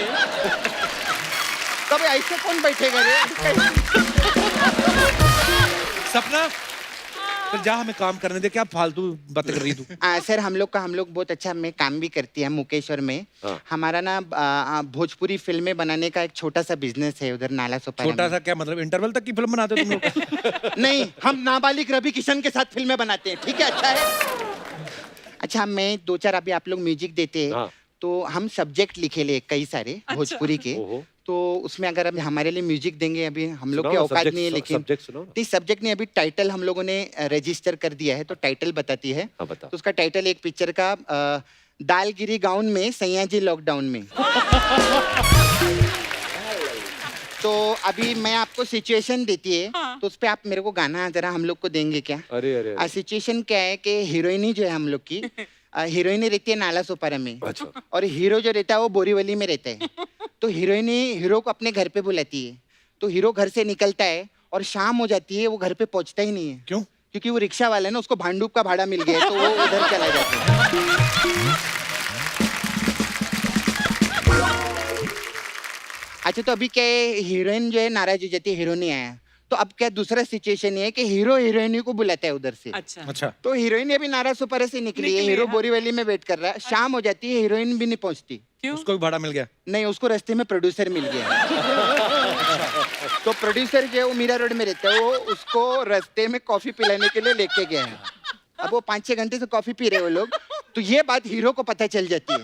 तब ऐसे कौन बैठेगा रे? सपना, फिर जा, हमें काम करने दे। क्या फालतू बातें कर रही तू? सर हम लोग बहुत अच्छा मैं काम भी करती है, मुकेश और मैं। हाँ। हमारा ना भोजपुरी फिल्में बनाने का एक छोटा सा बिजनेस है उधर नाला सोपारा छोटा में। सा क्या मतलब? इंटरवल तक की फिल्म बनाते हो तुम लोग? नहीं, हम नाबालिग रवि किशन के साथ फिल्में बनाते हैं, ठीक है? अच्छा है। अच्छा, मैं 2-4 अभी आप लोग म्यूजिक देते हैं, हाँ। तो हम सब्जेक्ट लिखे ले कई सारे भोजपुरी के। ओहो। तो उसमें अगर अभी हमारे लिए म्यूजिक देंगे, अभी हम लोग सुनाओ के ना, औकात subject- नहीं है, लेकिन subject सुनाओ ना। सब्जेक्ट नहीं, अभी टाइटल हम लोगों ने रजिस्टर कर दिया है, तो टाइटल बताती है। हाँ, बताओ। तो उसका टाइटल एक पिक्चर का दालगिरी गाउन में सैया जी लॉकडाउन में। तो अभी मैं आपको सिचुएशन देती है, तो उस पे आप मेरे को गाना जरा हम लोग को देंगे क्या? अरे अरे अरे। सिचुएशन क्या है कि हीरोइनी जो है हम लोग की, हीरोइनी रहती है नाला सोपारा में, अच्छा। और हीरो जो रहता है वो बोरीवली में रहता है। तो हीरोइनी हीरो को अपने घर पे बुलाती है, तो हीरो घर से निकलता है और शाम हो जाती है, वो घर पे पहुंचता ही नहीं है। क्यों? क्योंकि वो रिक्शा वाला है ना, उसको भांडूप का भाड़ा मिल गया है, तो वो उधर चला जाता है। अच्छा, तो अभी क्या है, हीरोइन जो है नाराज हो जाती है, हीरो नहीं आया, तो अब क्या दूसरा सिचुएशन ये है कि हीरो हीरोइनी को बुलाता है उधर से। अच्छा। अच्छा, तो हीरोइन अभी नाराज सोपारा से निकली है, हीरो बोरीवली में वेट कर रहा है, शाम हो जाती है, हीरोइन भी नहीं पहुंचती। क्यों? उसको भी भाड़ा मिल गया? नहीं, उसको रास्ते में प्रोड्यूसर मिल गया। तो प्रोड्यूसर जो है वो मीरा रोड में रहता है, वो उसको रास्ते में कॉफी पिलाने के लिए लेके गया है। अब वो 5-6 घंटे से कॉफी पी रहे वो लोग, तो ये बात हीरो को पता चल जाती है।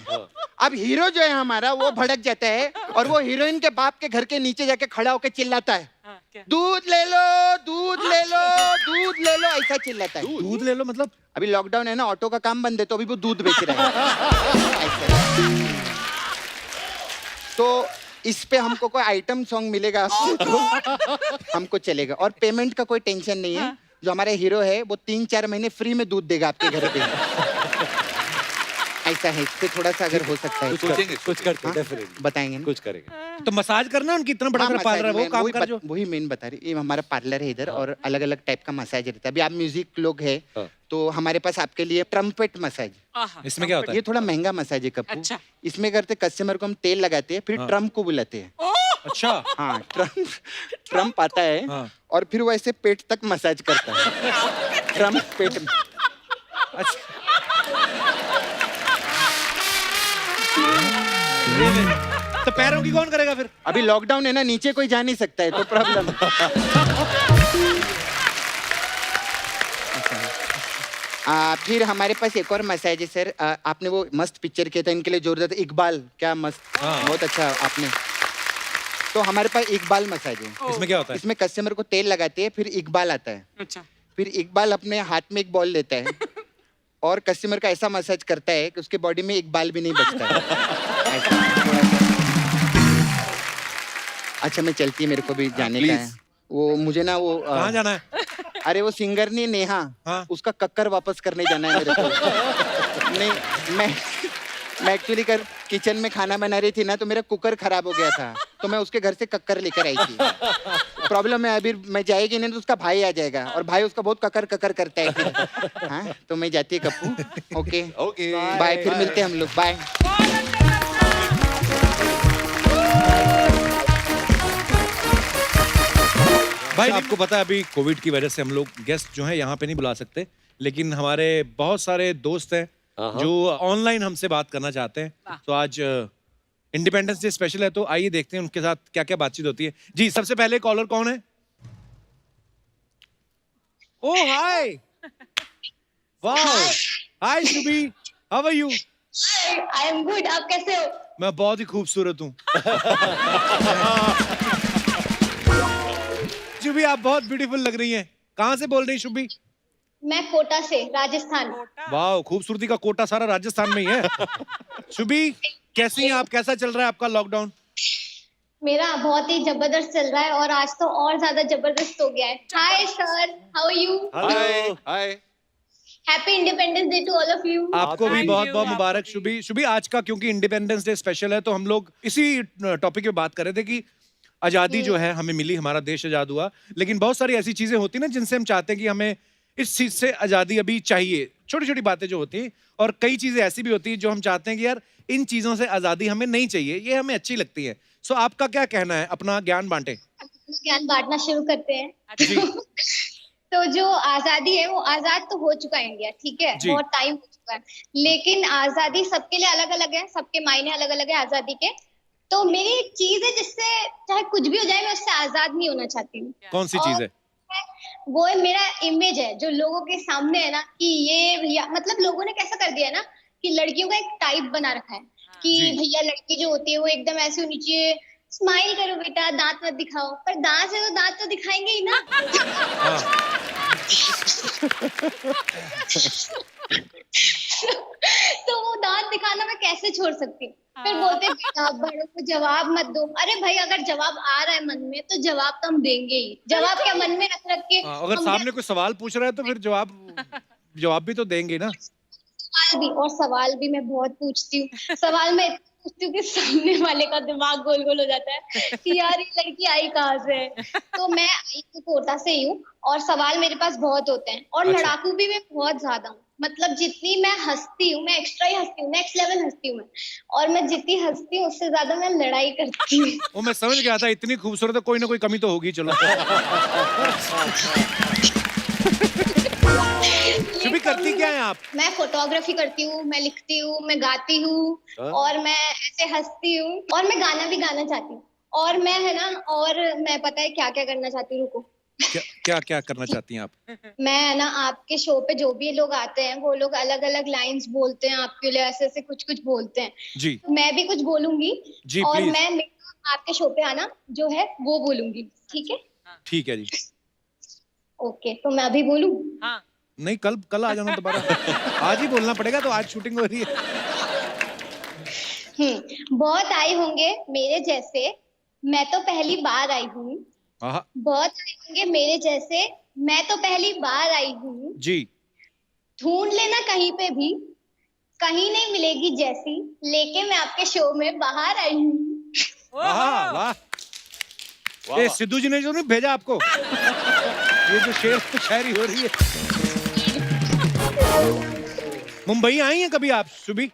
अब हीरो जो है हमारा वो भड़क जाता है और वो हीरोइन के बाप के घर के नीचे जाके खड़ा होकर चिल्लाता है, हाँ, क्या? दूध ले लो, दूध ले लो, दूध ले लो, ऐसा चिल्लाता है। दूध ले लो मतलब? अभी लॉकडाउन है ना, ऑटो का काम बंद है, तो अभी वो दूध बेच रहा है ऐसा। तो इस पे हमको कोई आइटम सॉन्ग मिलेगा आपको तो हमको चलेगा, और पेमेंट का कोई टेंशन नहीं है। जो हमारे हीरो है वो 3-4 महीने फ्री में दूध देगा आपके घर पे। ऐसा है, इस पे थोड़ा सा अगर हो सकता है कुछ करते डेफिनेटली बताएंगे ना? कुछ करेंगे। तो मसाज करना उनकी इतना बड़ा हाँ, घर पाल रहा है वो मसाज काम में कर जो। वही मेन बता रही, ये हमारा पार्लर है इधर और अलग अलग टाइप का मसाज रहता है। अभी आप म्यूजिक लोग है हाँ। तो हमारे पास आपके लिए ट्रम्पेट मसाज, आहा, इसमें क्या होता है? ये थोड़ा महंगा मसाज है कप्पू। अच्छा। इसमें करते कस्टमर को हम तेल लगाते हैं, फिर ट्रम्प को बुलाते हैं। अच्छा। हाँ, ट्रम्प आता है हाँ। और फिर वो ऐसे पेट तक मसाज करता है। ट्रम्प पेट में। अच्छा। तो पैरों की कौन करेगा फिर? अभी लॉकडाउन है ना, नीचे कोई जा नहीं सकता है तो प्रॉब्लम। फिर हमारे पास एक और मसाज है सर। आपने वो मस्त पिक्चर किया था इनके लिए जोरदार, इकबाल, क्या मस्त, बहुत अच्छा आपने। तो हमारे पास इकबाल मसाज है। इसमें क्या होता है? इसमें कस्टमर को तेल लगाते हैं, फिर इकबाल आता है। अच्छा। फिर इकबाल अपने हाथ में एक बॉल लेता है और कस्टमर का ऐसा मसाज करता है कि उसके बॉडी में एक बाल भी नहीं बचता है। ऐसा, थोड़ा सा। अच्छा मैं चलती है, मेरे को भी जाने का है। वो मुझे ना वो कहाँ जाना है? अरे वो सिंगर नहीं नेहा, हाँ? उसका कक्कर वापस करने जाना है मेरे को। नहीं, मैं एक्चुअली किचन में खाना बना रही थी ना, तो मेरा कुकर खराब हो गया था, तो मैं उसके घर से कक्कर लेकर आई थी। प्रॉब्लम है अभी मैं जाएगी नहीं तो उसका भाई आ जाएगा और भाई उसका बहुत कक्कर कक्कर करता है फिर। हाँ तो मैं जाती है कप्पू। ओके ओके बाय, फिर मिलते हैं हम लोग, बाय। भाई आपको पता है अभी कोविड की वजह से हम लोग गेस्ट जो है यहाँ पे नहीं बुला सकते, लेकिन हमारे बहुत सारे दोस्त हैं जो ऑनलाइन हमसे बात करना चाहते हैं। तो आज इंडिपेंडेंस डे स्पेशल है, तो आइए देखते हैं उनके साथ क्या क्या बातचीत होती है। जी सबसे पहले कॉलर कौन है? Oh hi, wow, hi Shubhi, how are you? I am good, आप कैसे हो? मैं बहुत ही खूबसूरत हूँ। शुभी आप बहुत ब्यूटीफुल लग रही हैं। कहाँ से बोल रही हैं शुभी? मैं कोटा से, राजस्थान। वाह, खूबसूरती का कोटा सारा राजस्थान में ही है। शुभी कैसी हैं आप? कैसा चल रहा है आपका लॉकडाउन? मेरा बहुत ही जबरदस्त चल रहा है और आज तो और ज्यादा जबरदस्त हो गया है। Hi sir, how are you? Hi hi happy independence day to all of you. आपको भी बहुत बहुत मुबारक शुभी। शुभी आज का क्योंकि इंडिपेंडेंस डे स्पेशल है, तो हम लोग इसी टॉपिक पे बात कर रहे थे कि आजादी जो है हमें मिली, हमारा देश आजाद हुआ, लेकिन बहुत सारी ऐसी चीजें होती ना जिनसे हम चाहते हैं कि हमें इस चीज से आजादी अभी चाहिए। छोटी छोटी बातें जो होती हैं, और कई चीजें ऐसी भी होती हैं जो हम चाहते हैं कि यार इन चीजों से आजादी हमें नहीं चाहिए, ये हमें अच्छी लगती है। सो आपका क्या कहना है? अपना ज्ञान बांटे। ज्ञान बांटना शुरू करते हैं। तो जो आजादी है वो आजाद तो हो चुका है इंडिया, ठीक है, बहुत टाइम हो चुका है, लेकिन आजादी सबके लिए अलग अलग है, सबके मायने अलग अलग है आजादी के। तो मेरी एक चीज है जिससे चाहे कुछ भी हो जाए मैं उससे आजाद नहीं होना चाहती हूँ। कौन सी चीज है? वो है मेरा इमेज है जो लोगों के सामने है ना, कि ये मतलब लोगों ने कैसा कर दिया है ना कि लड़कियों का एक टाइप बना रखा है कि भैया लड़की जो होती है वो एकदम ऐसे होनी चाहिए, स्माइल करो बेटा, दांत मत दिखाओ, पर दांत से तो दांत तो दिखाएंगे ही ना। तो वो दांत दिखाना मैं कैसे छोड़ सकती हूँ? फिर बोलते बेटा बड़ों को जवाब मत दो। अरे भाई अगर जवाब आ रहा है मन में तो जवाब तो हम देंगे ही। जवाब क्या मन में रख के अगर सामने कोई सवाल पूछ रहा है तो फिर जवाब भी तो देंगे ना। सवाल भी मैं बहुत पूछती हूँ। सवाल मैं पूछती हूँ कि सामने वाले का दिमाग गोल गोल हो जाता है कि यार ये लड़की आई कहाँ से है। तो मैं आई तो कोटा से ही हूँ और सवाल मेरे पास बहुत होते हैं और लड़ाकू भी मैं बहुत ज्यादा हूँ। मतलब जितनी मैं हंसती हूँ मैं एक्स्ट्रा ही हंसती हूँ, नेक्स्ट लेवल हंसती हूँ मैं, और मैं जितनी हंसती हूँ उससे ज्यादा मैं लड़ाई करती हूँ। वो मैं समझ गया था, इतनी खूबसूरत है, कोई ना कोई कमी तो होगी। चलो शुभी करती क्या है आप? मैं फोटोग्राफी करती हूँ, मैं लिखती हूँ, मैं गाती हूँ और मैं ऐसे हंसती हूँ और मैं गाना भी गाना चाहती हूँ और मैं है ना, और मैं पता है क्या क्या करना चाहती हूँ, रुको क्या क्या करना चाहती हैं आप? मैं ना आपके शो पे जो भी लोग आते हैं वो लोग अलग अलग लाइंस बोलते हैं आपके लिए, ऐसे ऐसे कुछ कुछ बोलते हैं। जी मैं भी कुछ बोलूंगी जी और प्लीज। मैं आपके शो पे आना जो है वो बोलूंगी, ठीक है? ठीक है जी। ओके, तो मैं अभी बोलूं? हाँ नहीं, कल कल आ जाना दोबारा। आज ही बोलना पड़ेगा, तो आज शूटिंग हो रही है। बहुत आए होंगे मेरे जैसे, मैं तो पहली बार आई हूँ। आहा, बहुत आए होंगे मेरे जैसे, मैं तो पहली बार आई हूँ। जी ढूंढ लेना कहीं पे भी, कहीं नहीं मिलेगी जैसी, लेके मैं आपके शो में बाहर आई हूँ। वाह वाह। ये सिद्धू जी ने जो नहीं भेजा आपको, ये जो शेर की शायरी हो रही है। मुंबई आई हैं कभी आप सुबी?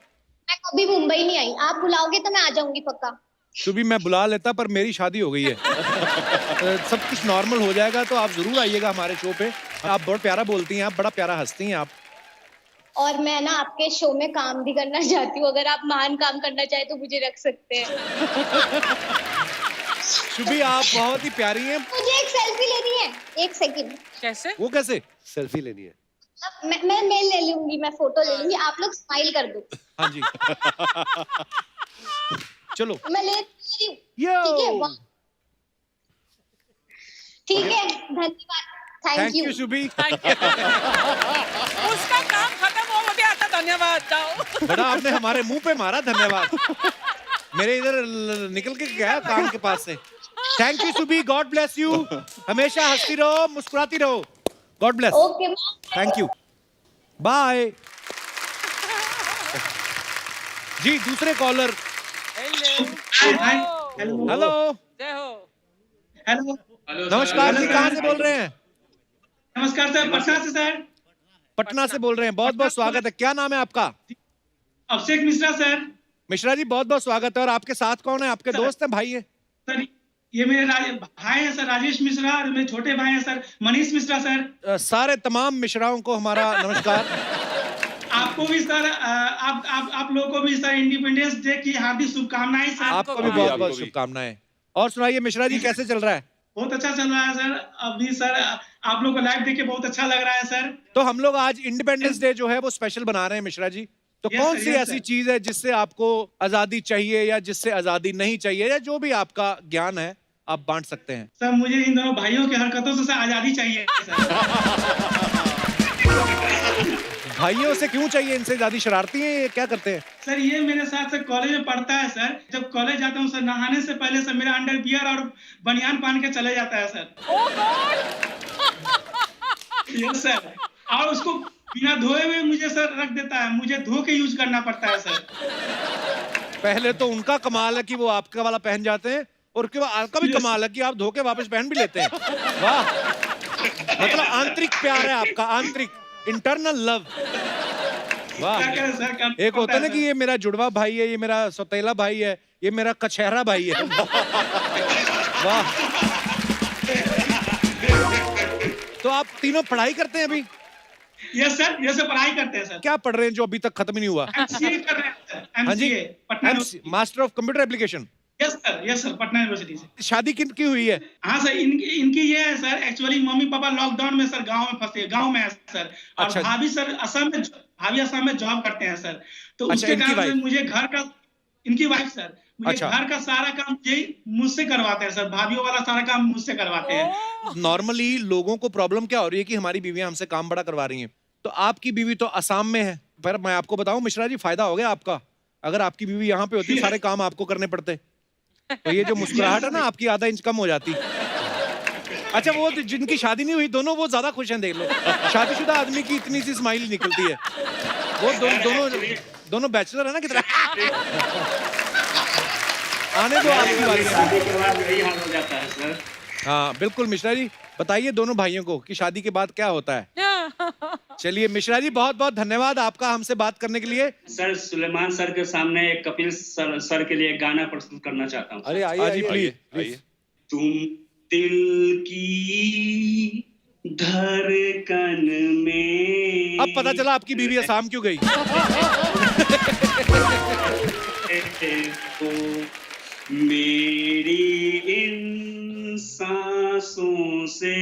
मैं कभी मुंबई नहीं आई, आप बुलाओगे तो मैं आ जाऊंगी पक्का। सुबी मैं बुला लेता, पर मेरी शादी हो गई है। सब कुछ नॉर्मल हो जाएगा तो आप जरूर आइएगा हमारे शो पे। आप बहुत प्यारा बोलती हैं, आप बड़ा प्यारा हंसती हैं आप। और मैं ना आपके शो में काम भी करना चाहती हूँ, अगर आप महान काम करना चाहे तो मुझे रख सकते हैं। सुबी आप बहुत ही प्यारी हैं। मुझे एक सेल्फी लेनी है, एक सेकंड। कैसे? वो कैसे? सेल्फी लेनी है। मैं ले लूंगी, मैं फोटो ले लूंगी, आप लोग स्माइल कर दो। हाँ जी। चलो मैं ले रही हूँ, यो। ठीक है? वाह। ठीक है, धन्यवाद, थैंक यू। सुबी। उसका काम खत्म हो गया था, धन्यवाद, जाओ। बड़ा आपने हमारे मुंह पे मारा, धन्यवाद। मेरे इधर निकल के गया काम के पास से। Thank you Subi, God bless you. हमेशा हंसती रहो, मुस्कुराती रहो। God bless. Okay, thank you, bye. जी दूसरे कॉलर। हेलो, जय हो। हेलो नमस्कार जी, कहाँ से बोल रहे हैं? नमस्कार सर, पटना से सर। पटना से बोल रहे हैं, बहुत बहुत स्वागत है। क्या नाम है आपका? अभिषेक मिश्रा सर। मिश्रा जी बहुत बहुत स्वागत है। और आपके साथ कौन है? आपके दोस्त हैं, भाई है? सर ये मेरे भाई हैं सर, राजेश मिश्रा, और मेरे छोटे भाई हैं सर, मनीष मिश्रा सर। सारे तमाम मिश्राओं को हमारा नमस्कार। आपको भी सर, आप लोगों को भी सर इंडिपेंडेंस डे की हार्दिक शुभकामनाएं सर। आपको भी बहुत बहुत शुभकामनाएं। और सुनाइए मिश्रा जी, कैसे चल रहा है? बहुत अच्छा चल रहा है सर। अभी सर आप लोग को लाइव देख के बहुत अच्छा लग रहा है सर। तो हम लोग आज इंडिपेंडेंस डे जो है वो स्पेशल बना रहे हैं मिश्रा जी। तो Yes, कौन sir, सी yes, ऐसी sir. चीज है जिससे आपको आजादी चाहिए या जिससे आजादी नहीं चाहिए, या जो भी आपका ज्ञान है आप बांट सकते हैं। सर मुझे इन दोनों भाइयों की हरकतों से सर आजादी चाहिए सर। भाइयों से क्यों चाहिए? इनसे ज्यादा शरारती हैं, ये क्या करते हैं? सर ये मेरे साथ सर कॉलेज में पढ़ता है सर। जब कॉलेज जाता हूँ सर, नहाने से पहले सर मेरा अंडरवियर और बनियान पहन के चले जाता है सर। ओह गॉड। Yes sir. और उसको बिना धोए हुए मुझे सर रख देता है, मुझे धो के यूज करना पड़ता है सर। पहले तो उनका कमाल है कि वो आपका वाला पहन जाते हैं, और उसके बाद आपका भी कमाल है कि आप धो के वापस पहन भी लेते हैं। वाह, मतलब आंतरिक प्यार है आपका, आंतरिक इंटरनल लव। वाह। क्या करें सर, करना एक होता है ना पड़ता कि ये मेरा जुड़वा भाई है, ये मेरा सौतेला भाई है, ये मेरा कचहरा भाई है। वाह। तो आप तीनों पढ़ाई करते हैं अभी? यस सर, ये सब पढ़ाई करते हैं सर। क्या पढ़ रहे हैं जो अभी तक खत्म ही नहीं हुआ? एमसीए कर रहे हैं सर। हाँ जी, MCA Patna university. Master of computer application. Yes sir, Patna university से। शादी किनकी हुई है? हाँ सर, इनकी ये है sir, actually mummy papa lockdown में सर गांव में फंसे, गांव में है सर। और अच्छा। भाभी सर असम में जॉब करते हैं सर। तो अच्छा, उसके इनकी कारण से वाइफ? मुझे घर का, इनकी वाइफ सर, मुझे अच्छा। घर का सारा काम मुझसे करवाते हैं सर। भाभीयों वाला सारा काम मुझसे करवाते हैं। नॉर्मली लोगों को प्रॉब्लम क्या हो रही है कि हमारी बीवियां हमसे काम बड़ा करवा रही हैं। तो आपकी बीवी तो असम में है, पर मैं आपको बताऊं मिश्रा जी, फायदा हो गया आपका। अगर आपकी बीवी यहाँ पे होती, सारे काम आपको करने पड़ते, तो ये जो मुस्कुराहट है ना आपकी, आधा इंच कम हो जाती। अच्छा, वो जिनकी शादी नहीं हुई दोनों, वो ज्यादा खुश हैं, देख लो। शादीशुदा आदमी की इतनी सी स्माइल निकलती है। वो दोनों बैचलर है ना कितना। आने दो आपकी बारी। शादी के बाद यही हाल हो जाता है सर। हाँ बिल्कुल। मिश्रा जी बताइए दोनों भाइयों को कि शादी के बाद क्या होता है। चलिए मिश्रा जी, बहुत बहुत धन्यवाद आपका हमसे बात करने के लिए। सर सुलेमान सर के सामने कपिल सर के लिए एक गाना प्रस्तुत करना चाहता हूँ। अरे आइए प्लीज। तुम दिल की धड़कन में, अब पता चला आपकी बीवी असम क्यों गई। मेरी इंसान सांसों से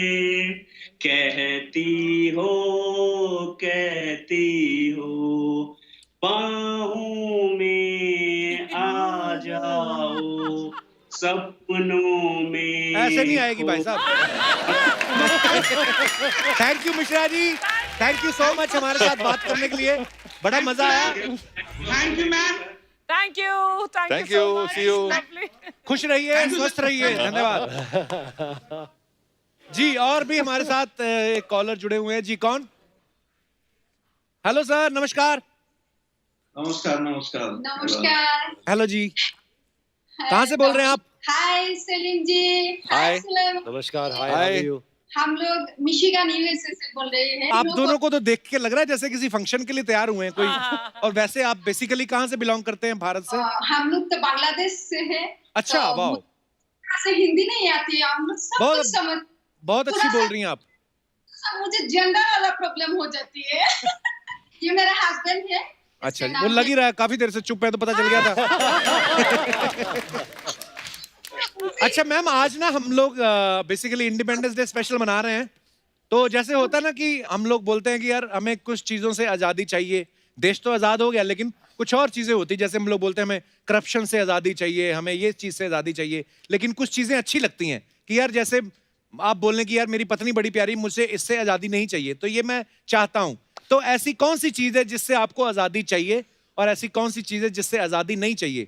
कहती हो बाहों में आ जाओ सपनों में ऐसे नहीं आएगी भाई साहब। Thank you Mishra ji, thank you so much हमारे साथ बात करने के लिए, बड़ा मजा आया। Thank you ma'am. Thank you. Thank Thank you so you. much. See you. Lovely. खुश रहिए, स्वस्थ रहिए, धन्यवाद जी। और भी हमारे साथ एक कॉलर जुड़े हुए हैं जी। कौन? हेलो सर, नमस्कार। नमस्कार नमस्कार नमस्कार। हेलो जी, कहाँ से बोल रहे हैं आप? हाय सलीम जी। हाय। नमस्कार, hi, hi. How are you? हम लोग मिशिगन यूएसए से बोल रहे हैं। आप दोनों को तो देख के लग रहा है जैसे किसी फंक्शन के लिए तैयार हुए हैं कोई। और वैसे आप बेसिकली कहाँ से बिलोंग करते हैं भारत से? हम लोग तो बांग्लादेश से हैं। अच्छा, तो वाह, मुझे हिंदी नहीं आती है, हम लोग सब बहुत- कुछ समझ। बहुत अच्छी बोल रही हैं आप। मुझे जेंडर वाला प्रॉब्लम हो जाती है। ये मेरा हस्बैंड है। अच्छा, वो लग ही रहा है, काफी देर से चुप है तो पता चल गया था। अच्छा मैम, आज ना हम लोग बेसिकली इंडिपेंडेंस डे स्पेशल मना रहे हैं। तो जैसे होता है ना कि हम लोग बोलते हैं कि यार हमें कुछ चीजों से आजादी चाहिए, देश तो आजाद हो गया लेकिन कुछ और चीजें होती, जैसे हम लोग बोलते हैं हमें करप्शन से आजादी चाहिए, हमें ये चीज से आजादी चाहिए, लेकिन कुछ चीजें अच्छी लगती हैं कि यार जैसे आप बोलने की यार मेरी पत्नी बड़ी प्यारी, मुझे इससे आजादी नहीं चाहिए, तो ये मैं चाहता हूँ। तो ऐसी कौन सी चीज है जिससे आपको आजादी चाहिए और ऐसी कौन सी चीज है जिससे आजादी नहीं चाहिए?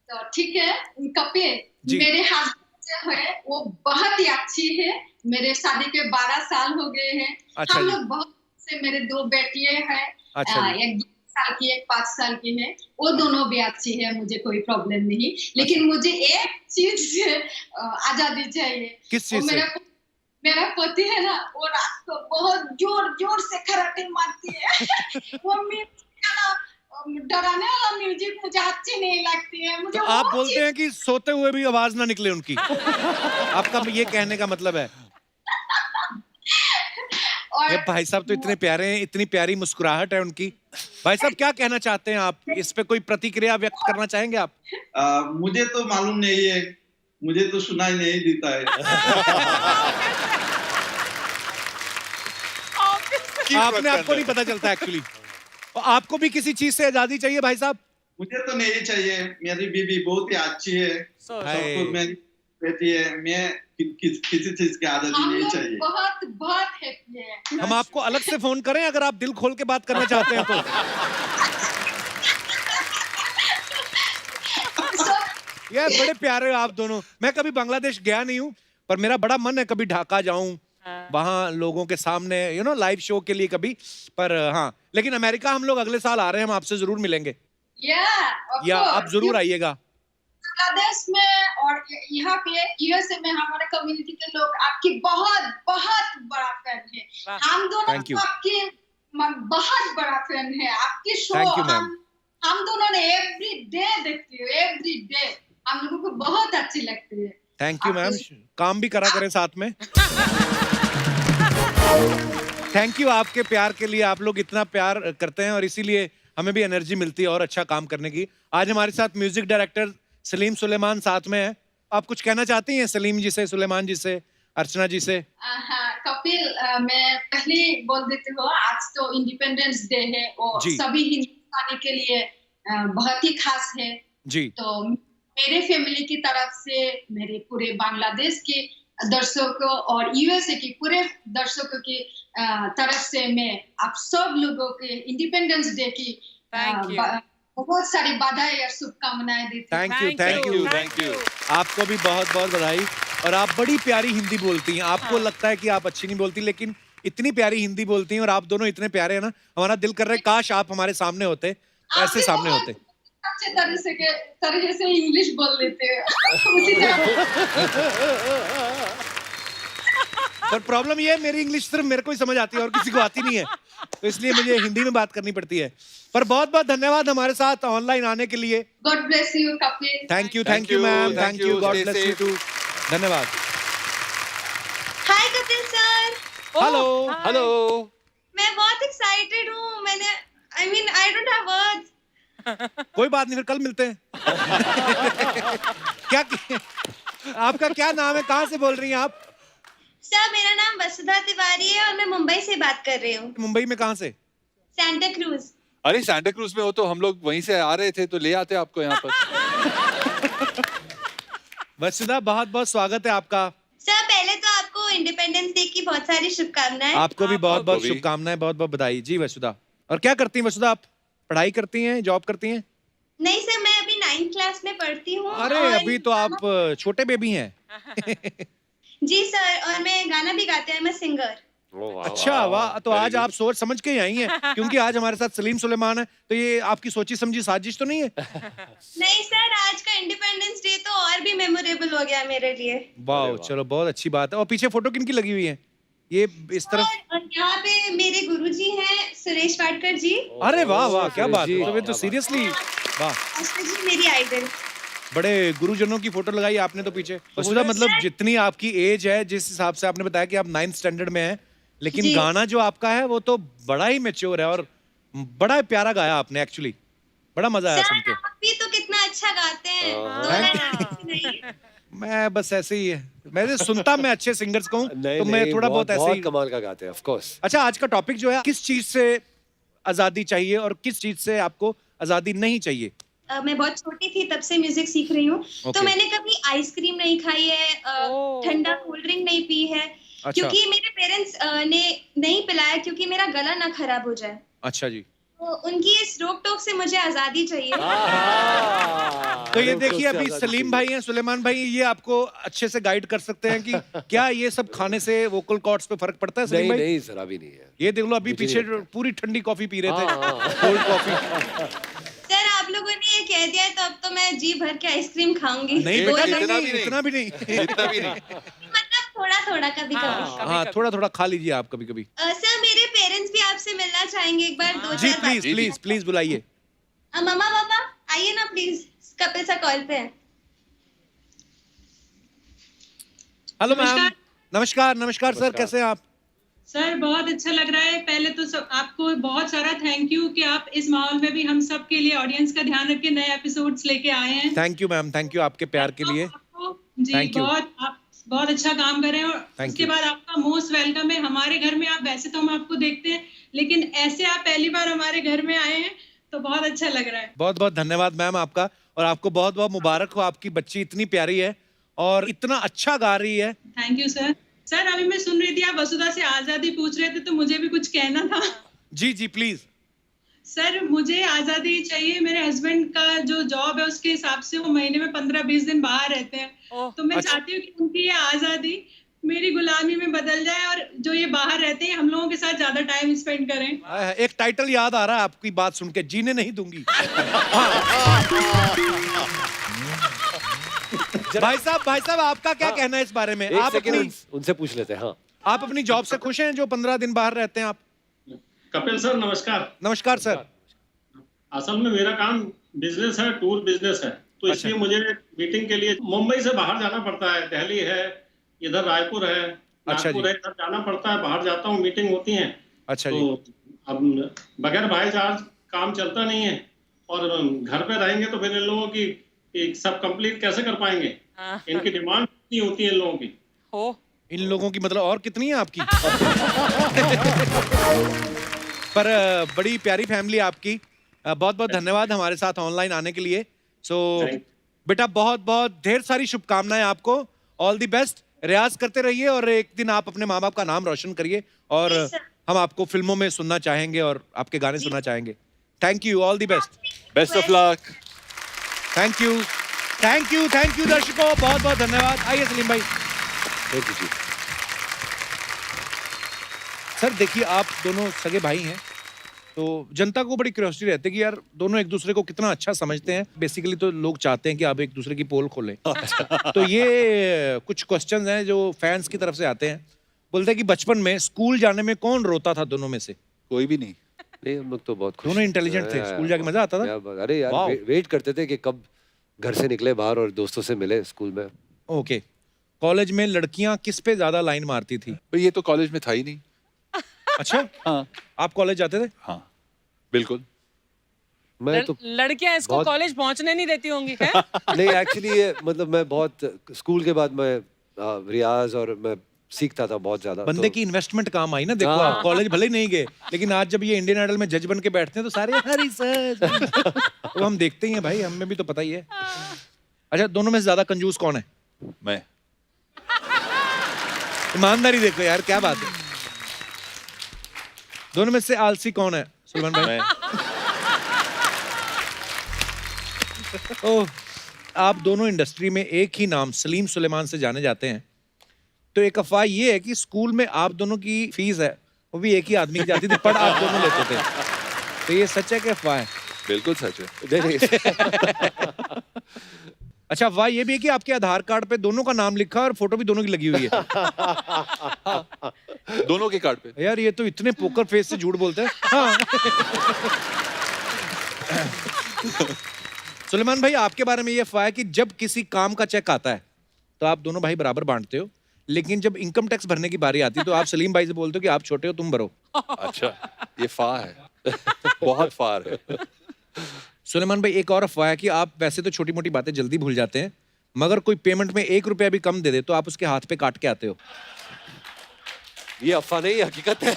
तो ठीक है कपिल, जी। मेरे हस्बैंड जो है वो बहुत ही अच्छी है। मेरे शादी के 12 साल हो गए हैं। अच्छा हम जी। लोग बहुत से, मेरे 2 बेटियां हैं। अच्छा जी। एक 10 साल की, एक 5 साल की है। वो दोनों भी अच्छी है, मुझे कोई प्रॉब्लम नहीं। लेकिन मुझे एक चीज से आजादी चाहिए। किस वो चीज से? मेरा पति है ना, वो रात को बहुत जोर जोर से कराटे मारती है। वो डराने वाला म्यूजिक मुझे अच्छी नहीं लगती है। मुझे तो आप बोलते हैं कि सोते हुए भी आवाज ना निकले उनकी। आपका ये कहने का मतलब है? और ये भाई साहब तो इतने प्यारे हैं, इतनी प्यारी मुस्कुराहट है उनकी। भाई साहब क्या कहना चाहते हैं आप, इस पे कोई प्रतिक्रिया व्यक्त करना चाहेंगे आप? मुझे तो मालूम नहीं है, मुझे तो सुनाई नहीं देता है। आपने आपको नहीं पता चलता एक्चुअली। और आपको भी किसी चीज से आजादी चाहिए भाई साहब? मुझे तो नहीं चाहिए, मेरी बीवी बहुत ही अच्छी है, सबको मेरी बेटी है, मैं किसी चीज की आजादी हम नहीं लोग चाहिए। बहुत बहुत हैप्पी है। हम आपको अलग से फोन करें अगर आप दिल खोल के बात करना चाहते हैं तो? यार बड़े प्यारे हो आप दोनों। मैं कभी बांग्लादेश गया नहीं हूँ, पर मेरा बड़ा मन है कभी ढाका जाऊं, वहां लोगों के सामने लाइव शो के लिए कभी। पर हाँ, लेकिन अमेरिका हम लोग अगले साल आ रहे हैं, हम आपसे जरूर मिलेंगे। या आप जरूर आइएगा। बांग्लादेश में और यहाँ पे यूएसए में हमारे कम्युनिटी के लोग आपकी बहुत बहुत बड़ा फैन है। हम दोनों Thank you. आपके बहुत बड़ा फैन है। आपकी शो Thank you, ma'am. हम दोनों ने एवरी डे देखती है, एवरी डे हम लोगों को बहुत अच्छी लगती है। थैंक यू मैम, काम भी करा करें साथ में। थैंक यू आपके प्यार के लिए, आप लोग इतना प्यार करते हैं और इसीलिए हमें भी एनर्जी मिलती है और अच्छा काम करने की। आज हमारे साथ म्यूजिक डायरेक्टर सलीम सुलेमान साथ में है। आप कुछ कहना चाहती हैं सलीम जी से, सुलेमान जी से, अर्चना जी से? हाँ कपिल, मैं पहले बोल देती हूँ, आज तो इंडिपेंडेंस डे है और जी। सभी हिंदुस्तानी के लिए बहुत ही खास है जी। तो मेरे फैमिली की तरफ से, मेरे पूरे बांग्लादेश के दर्शकों और यूएसए की पूरे दर्शकों की तरफ से मैं आप सब लोगों के इंडिपेंडेंस डे की बहुत सारी बधाई और शुभकामनाएं देती हूँ। Thank you, thank you, thank you. आपको भी बहुत बहुत बधाई। और आप बड़ी प्यारी हिंदी बोलती हैं। आपको लगता है कि आप अच्छी नहीं बोलती, लेकिन इतनी प्यारी हिंदी बोलती हैं और आप दोनों इतने प्यारे हैं ना, हमारा दिल कर रहा है काश आप हमारे सामने होते, ऐसे सामने होते। अच्छे तरह से इंग्लिश बोल लेते हैं उसी तरह। पर प्रॉब्लम ये है, मेरी इंग्लिश सिर्फ मेरे को ही समझ आती है और किसी को आती नहीं है, तो इसलिए मुझे हिंदी में बात करनी पड़ती है। पर बहुत बहुत धन्यवाद हमारे साथ ऑनलाइन आने के लिए। God bless you Kapil. Thank you ma'am, thank you, God bless you too. धन्यवाद। Hi Kapil sir. Hello hello. मैं बहुत एक्साइटेड हूँ। मैंने आई डोंट हैव वर्ड्स। कोई बात नहीं, फिर कल मिलते हैं। क्या आपका क्या नाम है, कहाँ से बोल रही हैं आप? सर मेरा नाम वसुधा तिवारी है और मैं मुंबई से बात कर रही हूँ। मुंबई में कहाँ से? Santa cruise. अरे सैंटा क्रूज में हो तो हम लोग वहीं से आ रहे थे तो ले आते आपको यहाँ पर। वसुधा बहुत बहुत स्वागत है आपका। सर पहले तो आपको इंडिपेंडेंस डे की बहुत सारी शुभकामनाएं। आपको भी बहुत बहुत शुभकामनाएं, बहुत बहुत बधाई जी वसुधा। और क्या करती हैं वसुधा आप? पढ़ाई करती हैं, जॉब करती हैं? नहीं सर मैं अभी 9th क्लास में पढ़ती हूँ। अरे अभी तो आप छोटे बेबी हैं। जी सर, और मैं गाना भी गाती हूँ, मैं सिंगर। अच्छा वाह, तो आज आप सोच समझ के ही आई हैं क्योंकि आज हमारे साथ सलीम सुलेमान है, तो ये आपकी सोची समझी साजिश तो नहीं है? नहीं सर, आज का इंडिपेंडेंस डे तो और भी मेमोरेबल हो गया मेरे लिए। वाह, चलो बहुत अच्छी बात है। और पीछे फोटो किनकी लगी हुई है? ये इस तरफ और यहाँ पे मेरे गुरुजी हैं सुरेश वाडकर जी। अरे वाह वाह, क्या बात है। तो सीरियसली वाह, जी मेरी आइडल। बड़े गुरुजनों की फोटो लगाई आपने तो पीछे। वसुधा मतलब जितनी आपकी एज है, जिस हिसाब से आपने बताया कि आप 9th स्टैंडर्ड में हैं, लेकिन गाना जो आपका है वो तो बड़ा ही मैच्योर है और बड़ा प्यारा गाया आपने एक्चुअली। बड़ा मजा आया सुन के। आप भी तो कितना अच्छा गाते हैं। मैं बस ऐसे ही है, मैं सुनता मैं अच्छे सिंगर्स को हूं, तो मैं थोड़ा बहुत ऐसे ही कमाल का गाते हैं ऑफ कोर्स। अच्छा, आज का टॉपिक जो है, किस चीज से आजादी चाहिए और किस चीज से आपको आजादी नहीं चाहिए? मैं बहुत छोटी थी तब से म्यूजिक सीख रही हूँ। तो मैंने कभी आइसक्रीम नहीं खाई है, ठंडा कोल्ड ड्रिंक नहीं पी है। अच्छा। क्योंकि मेरे पेरेंट्स ने नहीं पिलाया क्योंकि मेरा गला ना खराब हो जाए। अच्छा जी। तो उनकी इस रोक टोक से मुझे आजादी चाहिए। तो ये देखिए, अभी सलीम भाई हैं, सुलेमान भाई, ये आपको अच्छे से गाइड कर सकते हैं कि क्या ये सब खाने से वोकल कॉर्ड्स पे फर्क पड़ता है सलीम भाई? नहीं सर, अभी नहीं है। ये देख लो, अभी पीछे पूरी ठंडी कॉफी पी रहे थे, कोल्ड कॉफी। सर आप लोगों ने ये कह दिया है तो अब तो मैं जी भर के आइसक्रीम खाऊंगी। नहीं बेटा, इतना भी नहीं। मतलब थोड़ा थोड़ा कभी कभी। हाँ, थोड़ा थोड़ा खा लीजिए आप कभी कभी। सर मेरे पेरेंट्स भी आपसे मिलना चाहेंगे एक बार। जी प्लीज प्लीज प्लीज बुलाइए। मम्मा पापा आइए ना प्लीज, कपिल सर कॉल पे है। Hello ma'am. नमस्कार। नमस्कार सर, कैसे हैं आप? सर बहुत अच्छा लग रहा है। पहले तो आपको बहुत सारा थैंक यू कि आप इस माहौल में भी हम सब के लिए, ऑडियंस का ध्यान रख के नए एपिसोड्स लेके आए हैं। Thank you ma'am, thank you आपके प्यार के लिए। जी आप बहुत अच्छा काम कर रहे हैं। और उसके बाद आपका मोस्ट वेलकम है हमारे घर में। आप वैसे तो हम आपको देखते हैं, लेकिन ऐसे आप पहली बार हमारे घर में आए हैं तो बहुत अच्छा लग रहा है। बहुत बहुत धन्यवाद मैम आपका, और आपको बहुत बहुत मुबारक हो। आपकी बच्ची इतनी प्यारी है और इतना अच्छा गा रही है। Thank you sir. सर अभी मैं सुन रही थी आप वसुधा से आजादी पूछ रहे थे, तो मुझे भी कुछ कहना था। जी जी प्लीज। सर मुझे आजादी चाहिए। मेरे हस्बैंड का जो जॉब है उसके हिसाब से वो महीने में 15-20 दिन बाहर रहते हैं। तो मैं चाहती हूँ कि उनकी ये आजादी मेरी गुलामी में बदल जाए और जो ये बाहर रहते हैं हम लोगों के साथ ज्यादा टाइम स्पेंड करें। एक टाइटल याद आ रहा है आपकी बात सुन के, जीने नहीं दूंगी। भाई साहब आपका क्या कहना है इस बारे में? आप उनसे पूछ लेते हैं। हाँ, आप अपनी जॉब से खुश हैं जो 15 दिन बाहर रहते हैं आप? कपिल सर नमस्कार। नमस्कार सर। असल में मेरा काम बिजनेस है, टूर बिजनेस है, तो इसलिए मुझे मीटिंग के लिए मुंबई से बाहर जाना पड़ता है। दिल्ली है, इधर रायपुर है, नागपुर है, इधर जाना पड़ता है। बाहर जाता हूँ, मीटिंग होती है। अच्छा तो अब बगैर भाई चार्ज काम चलता नहीं है, और घर पे रहेंगे तो फिर इन लोगों की सब कंप्लीट कैसे कर पाएंगे? इनकी डिमांड कितनी होती है इन लोगों की? इन लोगों की मतलब और कितनी है आपकी? पर बड़ी प्यारी फैमिली आपकी। बहुत बहुत धन्यवाद हमारे साथ ऑनलाइन आने के लिए। सो बेटा बहुत बहुत ढेर सारी शुभकामनाएं आपको। All the best. रियाज करते रहिए और एक दिन आप अपने माँ बाप का नाम रोशन करिए, और हम आपको फिल्मों में सुनना चाहेंगे और आपके गाने सुनना चाहेंगे। Thank you, all the best. Best of luck. Thank you thank you thank you दर्शकों, बहुत बहुत धन्यवाद। आइए सलीम भाई। Thank you ji. सर देखिए, आप दोनों सगे भाई हैं, तो जनता को बड़ी क्यूरियोसिटी रहती है कि यार दोनों एक दूसरे को कितना अच्छा समझते हैं। बेसिकली तो लोग चाहते हैं कि आप एक दूसरे की पोल खोलें। तो ये कुछ क्वेश्चंस हैं जो फैंस की तरफ से आते हैं। बोलते हैं कि बचपन में स्कूल जाने में कौन रोता था दोनों में से? कोई भी नहीं। हम लोग तो बहुत खुश। दोनों इंटेलिजेंट थे, स्कूल जाके मजा आता था। अरे यार वेट करते थे कि कब घर से निकले बाहर और दोस्तों से मिले स्कूल में। ओके। कॉलेज में लड़कियां किस पे ज्यादा लाइन मारती थी? ये तो कॉलेज में था ही नहीं। अच्छा। हाँ। आप कॉलेज जाते थे? हाँ बिल्कुल। मैं तो लड़कियां इसको बहुत- कॉलेज पहुंचने नहीं देती होंगी हैं? नहीं एक्चुअली ये मतलब मैं बहुत स्कूल के बाद मैं रियाज और मैं सीखता था बहुत ज्यादा। बंदे तो की इन्वेस्टमेंट काम आई ना, देखो हाँ। आप कॉलेज भले ही नहीं गए, लेकिन आज जब ये इंडियन आइडल में जज बन के बैठते हैं तो सारे हरी सर तो हम देखते ही हैं भाई, हमें भी तो पता ही है। अच्छा, दोनों में से ज्यादा कंजूस कौन है? मैं। ईमानदारी देखो यार, क्या बात है। दोनों में से आलसी कौन है सुलेमान भाई? मैं। ओह, आप दोनों इंडस्ट्री में एक ही नाम सलीम सुलेमान से जाने जाते हैं, तो एक अफवाह ये है कि स्कूल में आप दोनों की फीस है वो भी एक ही आदमी की जाती थी, पढ़ आप दोनों लेते थे, तो ये सच है कि अफवाह है? बिल्कुल सच है। अच्छा, अफवाह ये भी है कि आपके आधार कार्ड पे दोनों का नाम लिखा और फोटो भी दोनों की लगी हुई है। दोनों के कार्ड पे? यार ये तो इतने पोकर फेस से झूठ बोलते हैं। हाँ। सुलेमान भाई, आपके बारे में ये अफवाह है कि जब किसी काम का चेक आता है तो आप दोनों भाई बराबर बांटते हो, लेकिन जब इनकम टैक्स भरने की बारी आती है तो आप सलीम भाई से बोलते हो कि आप छोटे हो, तुम भरो। अच्छा, ये फार है। बहुत फार है। सुलेमान भाई, एक और अफवाह है कि आप वैसे तो छोटी मोटी बातें जल्दी भूल जाते हैं, मगर कोई पेमेंट में 1 रुपया भी कम दे दे तो आप उसके हाथ पे काट के आते हो। ये अफवाह नहीं, हकीकत है।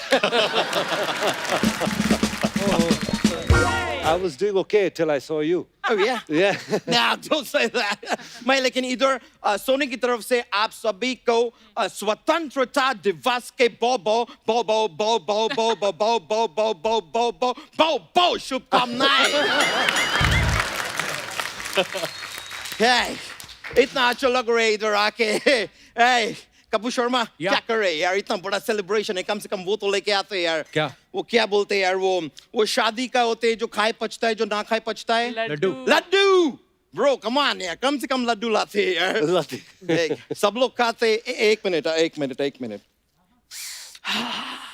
I was doing okay till I saw you. Oh yeah? Yeah. Nah, don't say that. मैं लेकिन इधर सोनी की तरफ से आप सभी को स्वतंत्रता दिवस के बहुत शुभकामनाएं। इतना अच्छा लग रहा है इधर आके। कपूर शर्मा, क्या कर रहे हैं यार? इतना बड़ा सेलिब्रेशन है, कम से कम वो तो लेके आते हैं यार। क्या? वो क्या बोलते हैं यार, वो शादी का होते हैं जो खाए पचता है, जो ना खाए पचता है। Laddoo. Laddoo bro, come on यार, कम से कम लड्डू लाते हैं यार। सब लोग खाते। एक मिनट।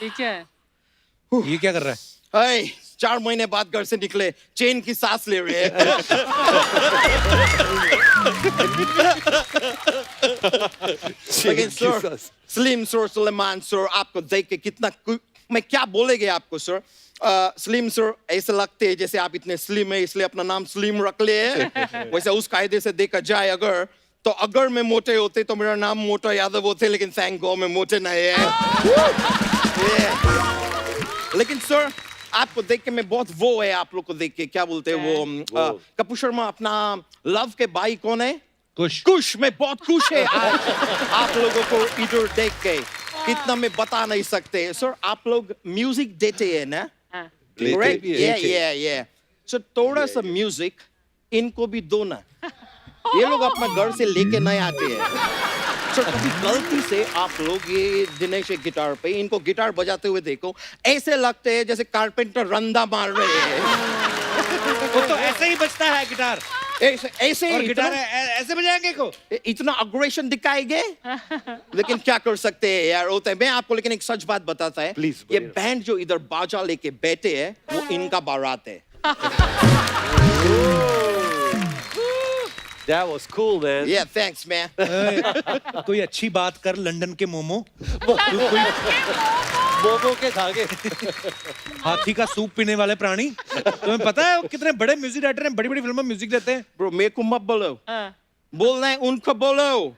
ये क्या है? ये क्या कर रहा है? 4 महीने बाद घर से निकले, चैन की सांस ले रहे हैं। लेकिन sir, Salim sir, Sulaiman sir, आपको देख के कितना मैं क्या बोलेंगे आपको सर। सलीम सर, ऐसे लगते हैं जैसे आप इतने स्लिम है इसलिए अपना नाम सलीम रख लिए। वैसे उस कायदे से देखा जाए तो अगर मैं मोटे होते तो मेरा नाम मोटा यादव होते, लेकिन थैंक गॉड मैं मोटे नहीं है। लेकिन सर, आपको देख के मैं बहुत वो है, आप लोग को देख के क्या बोलते हैं वो कपूर शर्मा, अपना लव के भाई कौन है? कुश। मैं बहुत खुश है आज आप लोगों को इधर देख के, इतना मैं बता नहीं सकते। सर, आप लोग म्यूजिक देते हैं ना? सर, थोड़ा सा म्यूजिक इनको भी दो ना, ये लोग अपना घर से लेके नहीं आते हैं। सर, कभी गलती से आप लोग ये दिनेश एक गिटार पे इनको गिटार बजाते हुए देखो, ऐसे लगते हैं जैसे कारपेंटर रंदा मार रहे हैं। वो तो ऐसे ही बजता है गिटार, ऐसे और गिटार ऐसे बजाएंगे को, इतना अग्रेशन दिखाएंगे। लेकिन क्या कर सकते हैं यार, होता है। मैं आपको लेकिन एक सच बात बताता है, प्लीज। ये बैंड जो इधर बाजा लेके बैठे हैं वो इनका बारात है। That was cool, man. Yeah, thanks, man. कोई अच्छी बात कर, लंदन के मोमो। मोमो के धागे। हाथी का सूप पीने वाले प्राणी। तुम्हें पता है वो कितने बड़े म्यूजिक डायरेक्टर हैं, बड़ी बड़ी फिल्मों में म्यूजिक देते हैं। ब्रो, मेरे को मत बोलो, बोलना है उनको बोलो,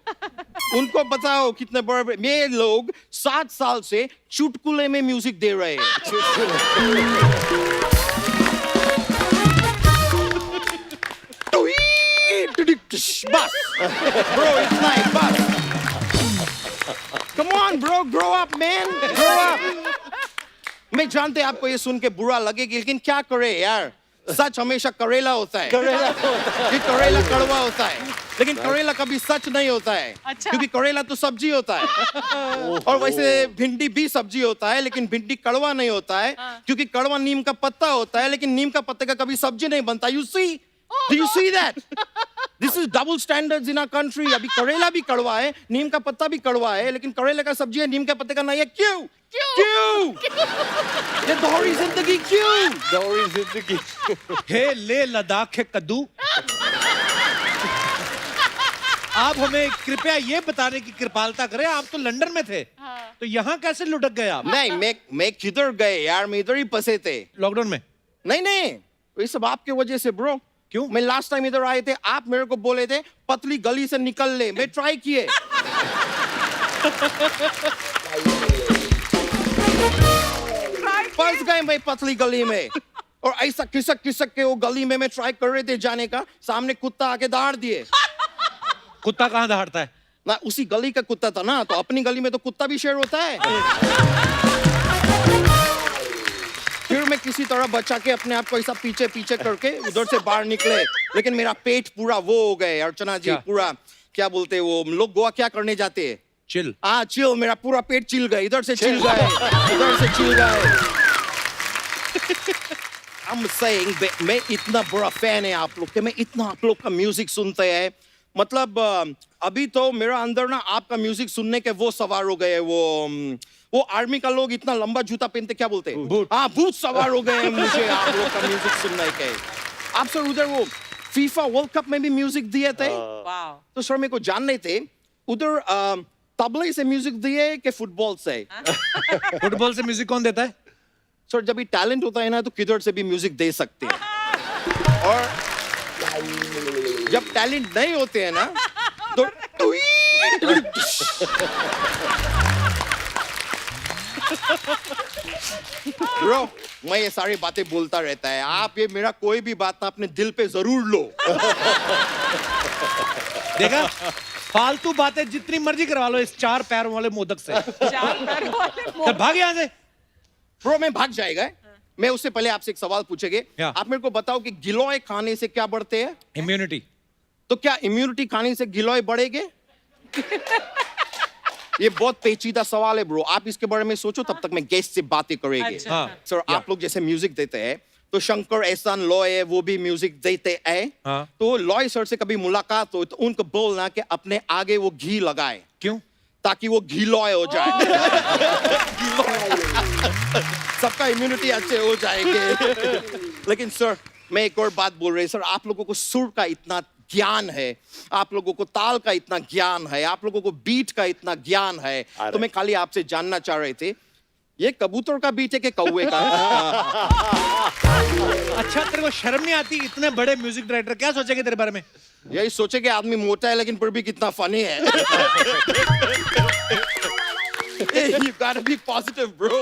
उनको बताओ कितने बड़े। ये लोग 7 साल से चुटकुले में म्यूजिक दे रहे हैं। बस ब्रो, इतना ही बस। Come on, bro, grow up, man, grow up. मैं जानते आपको ये सुन के बुरा लगेगा, लेकिन क्या करे यार, सच हमेशा करेला होता है। ये करेला कड़वा होता है, लेकिन करेला कभी सच नहीं होता है। अच्छा। क्योंकि करेला तो सब्जी होता है, और वैसे भिंडी भी सब्जी होता है, लेकिन भिंडी कड़वा नहीं होता है, क्योंकि कड़वा नीम का पत्ता होता है, लेकिन नीम का पत्ते का कभी सब्जी नहीं बनता। You see? Do you see that? This is double standards in our country. अभी करेला भी कड़वा है, नीम का पत्ता भी कड़वा है, लेकिन करेले का सब्जी है, नीम के पत्ते का नहीं है। क्यों? ये दोहरी जिंदगी क्यों? दोहरी जिंदगी। हे ले लद्दाख के कद्दू। आप हमें कृपया ये बताने की कृपालता करें, आप तो लंदन में थे, तो यहाँ कैसे लुढ़क गए आप? नहीं, मैं किधर गए यार, मैं इधर ही फंसे थे। लॉकडाउन में? नहीं, ये सब आपके वजह से ब्रो। क्यों? मैं लास्ट टाइम इधर आए थे, आप मेरे को बोले थे पतली गली से निकल ले, मैं ट्राई किए। फंस गए मैं पतली गली में, और ऐसा खिसक खिसक के वो गली में मैं ट्राई कर रहे थे जाने का, सामने कुत्ता आके दहाड़ दिए। कुत्ता कहाँ दहाड़ता है? ना उसी गली का कुत्ता था ना, तो अपनी गली में तो कुत्ता भी शेर होता है। फिर मैं किसी तरह बचा के अपने आप को ऐसा पीछे पीछे करके उधर से बाहर निकले, लेकिन मेरा पेट पूरा वो हो गए अर्चना जी, पूरा क्या बोलते हैं वो लोग गोवा क्या करने जाते हैं? चिल। हाँ चिल, मेरा पूरा पेट चिल गए, इधर से चिल गए, इधर से चिल गए। I'm saying मैं इतना बड़ा फैन है आप लोग के, मैं इतना आप लोग का म्यूजिक सुनते हैं, मतलब अभी तो मेरा अंदर ना आपका म्यूजिक सुनने के वो सवार हो गए, वो आर्मी का लोग इतना लंबा जूता पहनते क्या बोलते हैं? हाँ बूट सवार हो गए मुझे आप लोग का म्यूजिक सुनने के। आप सर उधर वो फीफा वर्ल्ड कप में भी म्यूजिक दिए थे, तो सर मेरे को जानने थे उधर तबले से म्यूजिक दिए कि फुटबॉल से? फुटबॉल से म्यूजिक कौन देता है? सर जब भी टैलेंट होता है ना तो किधर से भी म्यूजिक दे सकते हैं, और जब टैलेंट नहीं होते हैं ना तो ब्रो मैं ये सारी बातें बोलता रहता है, आप ये मेरा कोई भी बात ना अपने दिल पे जरूर लो। देखा, फालतू बातें जितनी मर्जी करवा लो इस 4 पैरों वाले मोदक से। 4 पैरों वाले मोदक। भाग यहाँ से। ब्रो मैं भाग जाएगा, मैं उससे पहले आपसे एक सवाल पूछेंगे, आप मेरे को बताओ कि गिलोय खाने से क्या बढ़ते हैं? इम्यूनिटी। तो क्या इम्यूनिटी खाने से गिलोय बढ़ेंगे? ये बहुत पेचीदा सवाल है ब्रो, आप इसके बारे में सोचो, तब तक मैं गेस्ट से बातें करेंगे। सर आप लोग जैसे म्यूजिक देते हैं, तो शंकर एहसान लॉय है वो भी म्यूजिक देते हैं, तो लॉय सर से कभी मुलाकात हो तो उनको बोलना कि अपने आगे वो घी लगाए। क्यों? ताकि वो घी लॉय हो जाए। सबका इम्यूनिटी अच्छे हो जाएंगे। लेकिन सर मैं एक और बात बोल रही, सर आप लोगों को सुर का इतना ज्ञान है, आप लोगों को ताल का इतना ज्ञान है, आप लोगों को बीट का इतना ज्ञान है, तो मैं खाली आपसे जानना चाह रहे थे, ये कबूतर का बीट है कि कौवे का? अच्छा तेरे को शर्म नहीं आती? इतने बड़े म्यूजिक डायरेक्टर क्या सोचेंगे तेरे बारे में? यही सोचेंगे आदमी मोटा है लेकिन फिर भी कितना फनी है। You gotta be positive, bro.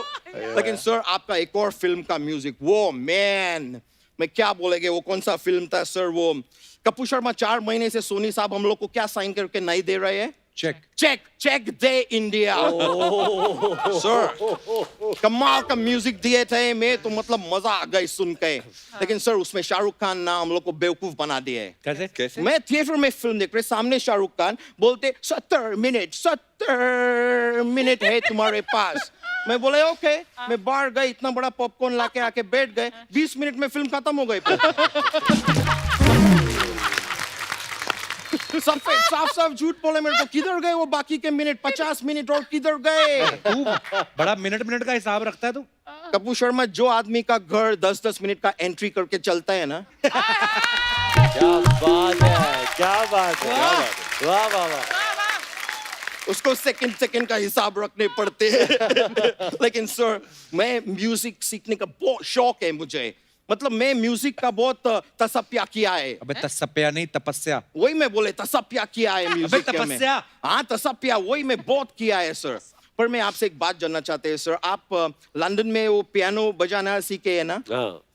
लेकिन सर आपका एक और फिल्म का म्यूजिक, वो मैन मैं क्या बोलेंगे, वो कौन सा फिल्म था सर? वो कपूर शर्मा 4 महीने से सोनी साहब हम लोग को क्या साइन करके नहीं दे रहे हैं? चेक दे इंडिया। सर कमाल का म्यूजिक दिए थे, मैं तो मतलब मजा आ गई सुन के, लेकिन सर उसमें शाहरुख खान ना हम लोग को बेवकूफ बना दिए। कैसे? मैं थिएटर में फिल्म देख रहे, सामने शाहरुख खान बोलते 70 मिनट है तुम्हारे पास। मैं बोले ओके, मैं बाहर गए, इतना बड़ा पॉपकॉर्न लाके आके बैठ गए, 20 मिनट में फिल्म खत्म हो गई। साफ झूठ बोले मेरे को, किधर गए वो बाकी के मिनट? 50 मिनट और किधर गए? बड़ा मिनट का हिसाब रखता है तू। कपूर शर्मा जो आदमी का घर 10-10 मिनट का एंट्री करके चलता है ना। क्या बात है, क्या बात है, वाह वाह वाह। उसको सेकंड का हिसाब रखने पड़ते हैं। लेकिन सर मैं म्यूजिक सीखने का बहुत शौक है मुझे, मतलब मैं म्यूजिक का बहुत तसप्या किया है। अबे तसप्या नहीं तपस्या। वही मैं बोले तसप्या किया है म्यूजिक में। तपस्या? हाँ तसप्या वही मैं बहुत किया है सर। पर मैं आपसे एक बात जानना चाहते हैं सर, आप लंदन में वो पियानो बजाना सीखे है ना?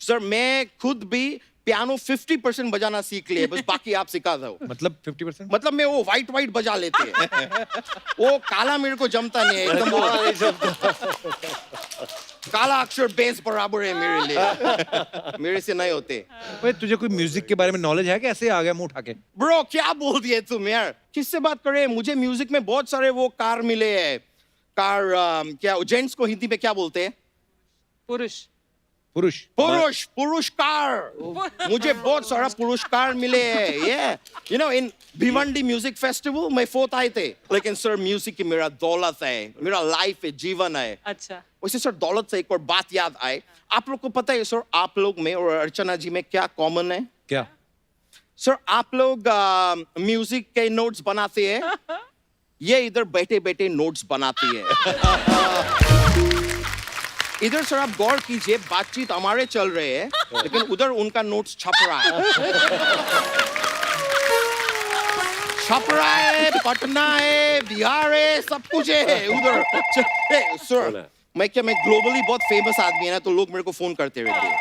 सर मैं खुद भी पियानो 50% बजाना सीख लिए, बस बाकी आप सिखा दो। मतलब 50%? मतलब मैं वो वाइट बजा लेते हैं। वो काला मेरे को जमता नहीं है एकदम। काला अक्षर बेस बराबर है मेरे लिए, मेरे से नहीं होते। भाई तुझे कोई म्यूजिक के बारे में नॉलेज है कि ऐसे आ गया मुंह उठा के? ब्रो क्या बोल दिए तुम यार, किससे बात कर रहे हैं? मुझे म्यूजिक में बहुत सारे वो कार मिले हैं। कार क्या जेंट्स को हिंदी में क्या बोलते हैं? पुरुषकार। मुझे बहुत सारा पुरस्कार मिले हैं। ये you know in Bhiwandi music festival में 4th आए थे। लेकिन सर म्यूजिक की मेरा दौलत है, मेरा लाइफ है, जीवन है। अच्छा वैसे सर दौलत से एक और बात याद आए, आप लोग को पता है सर आप लोग में और अर्चना जी में क्या कॉमन है? क्या सर? आप लोग म्यूजिक के नोट्स बनाते हैं, ये इधर बैठे बैठे नोट्स बनाती है। इधर सर आप गौर कीजिए, बातचीत हमारे चल रहे हैं, लेकिन उधर उनका नोट्स छप रहा है, पटना है, बिहार है, सब कुछ है उधर। सर मैं ग्लोबली बहुत फेमस आदमी है ना, तो लोग मेरे को फोन करते रहते हैं।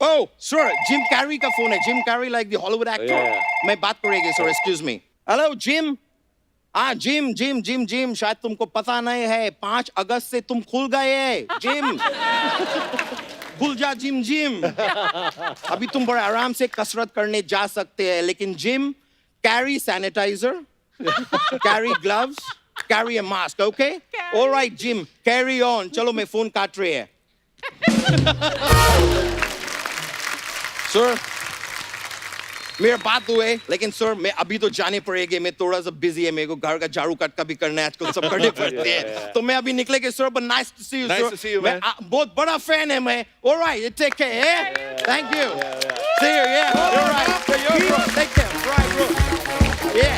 ओह सर, जिम कैरी का फोन है, Jim Carrey like the Hollywood actor. मैं बात करेंगे sir, excuse me. Hello gym. हाँ जिम जिम जिम जिम, शायद तुमको पता नहीं है, 5 अगस्त से तुम खुल गए जिम। खुल जा जिम जिम। अभी तुम बड़े आराम से कसरत करने जा सकते हैं, लेकिन Jim carry sanitiser, carry gloves, carry a mask, okay? Alright Jim, carry on. चलो मैं फोन काट रही है। सर मेरा बात हुए, लेकिन सर मैं अभी तो जाने पड़ेगी, मैं थोड़ा सा बिजी है, मेरे को घर का झाड़ू कट का भी करना है, आजकल सब करने पड़ते हैं। तो मैं अभी निकलेंगे sir, but nice to see you sir. Nice to see you, man. बहुत बड़ा फैन है मैं। Alright, take care, thank you, see you, ya alright, take care, right bro, ya.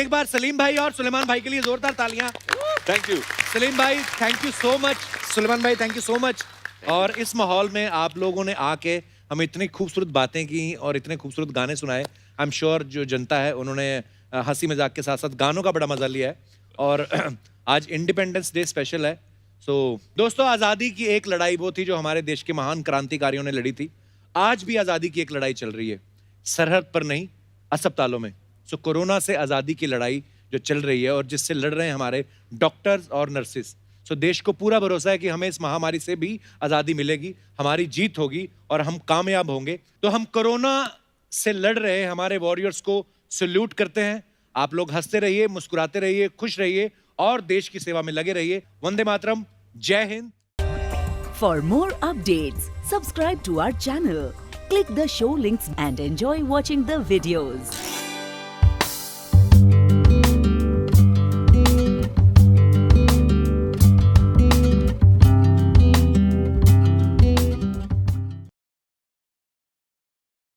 एक बार सलीम भाई और सुलेमान भाई के लिए जोरदार तालियां। थैंक यू सलीम भाई, thank you so much. Sulaiman भाई, थैंक यू सो मच। और इस माहौल में आप लोगों ने आके हमें इतनी खूबसूरत बातें की और इतने खूबसूरत गाने सुनाए। आई एम श्योर जो जनता है उन्होंने हंसी मजाक के साथ साथ गानों का बड़ा मजा लिया है। और आज इंडिपेंडेंस डे स्पेशल है। सो दोस्तों, आज़ादी की एक लड़ाई वो थी जो हमारे देश के महान क्रांतिकारियों ने लड़ी थी। आज भी आज़ादी की एक लड़ाई चल रही है, सरहद पर नहीं, अस्पतालों में। सो कोरोना से आज़ादी की लड़ाई जो चल रही है और जिससे लड़ रहे हैं हमारे डॉक्टर्स और नर्सेस। सो देश को पूरा भरोसा है कि हमें इस महामारी से भी आज़ादी मिलेगी, हमारी जीत होगी और हम कामयाब होंगे। तो हम कोरोना से लड़ रहे हमारे वॉरियर्स को सैल्यूट करते हैं। आप लोग हंसते रहिए, मुस्कुराते रहिए, खुश रहिए और देश की सेवा में लगे रहिए। वंदे मातरम, जय Hind. For more updates, subscribe to our channel, click the show links and enjoy watching the videos.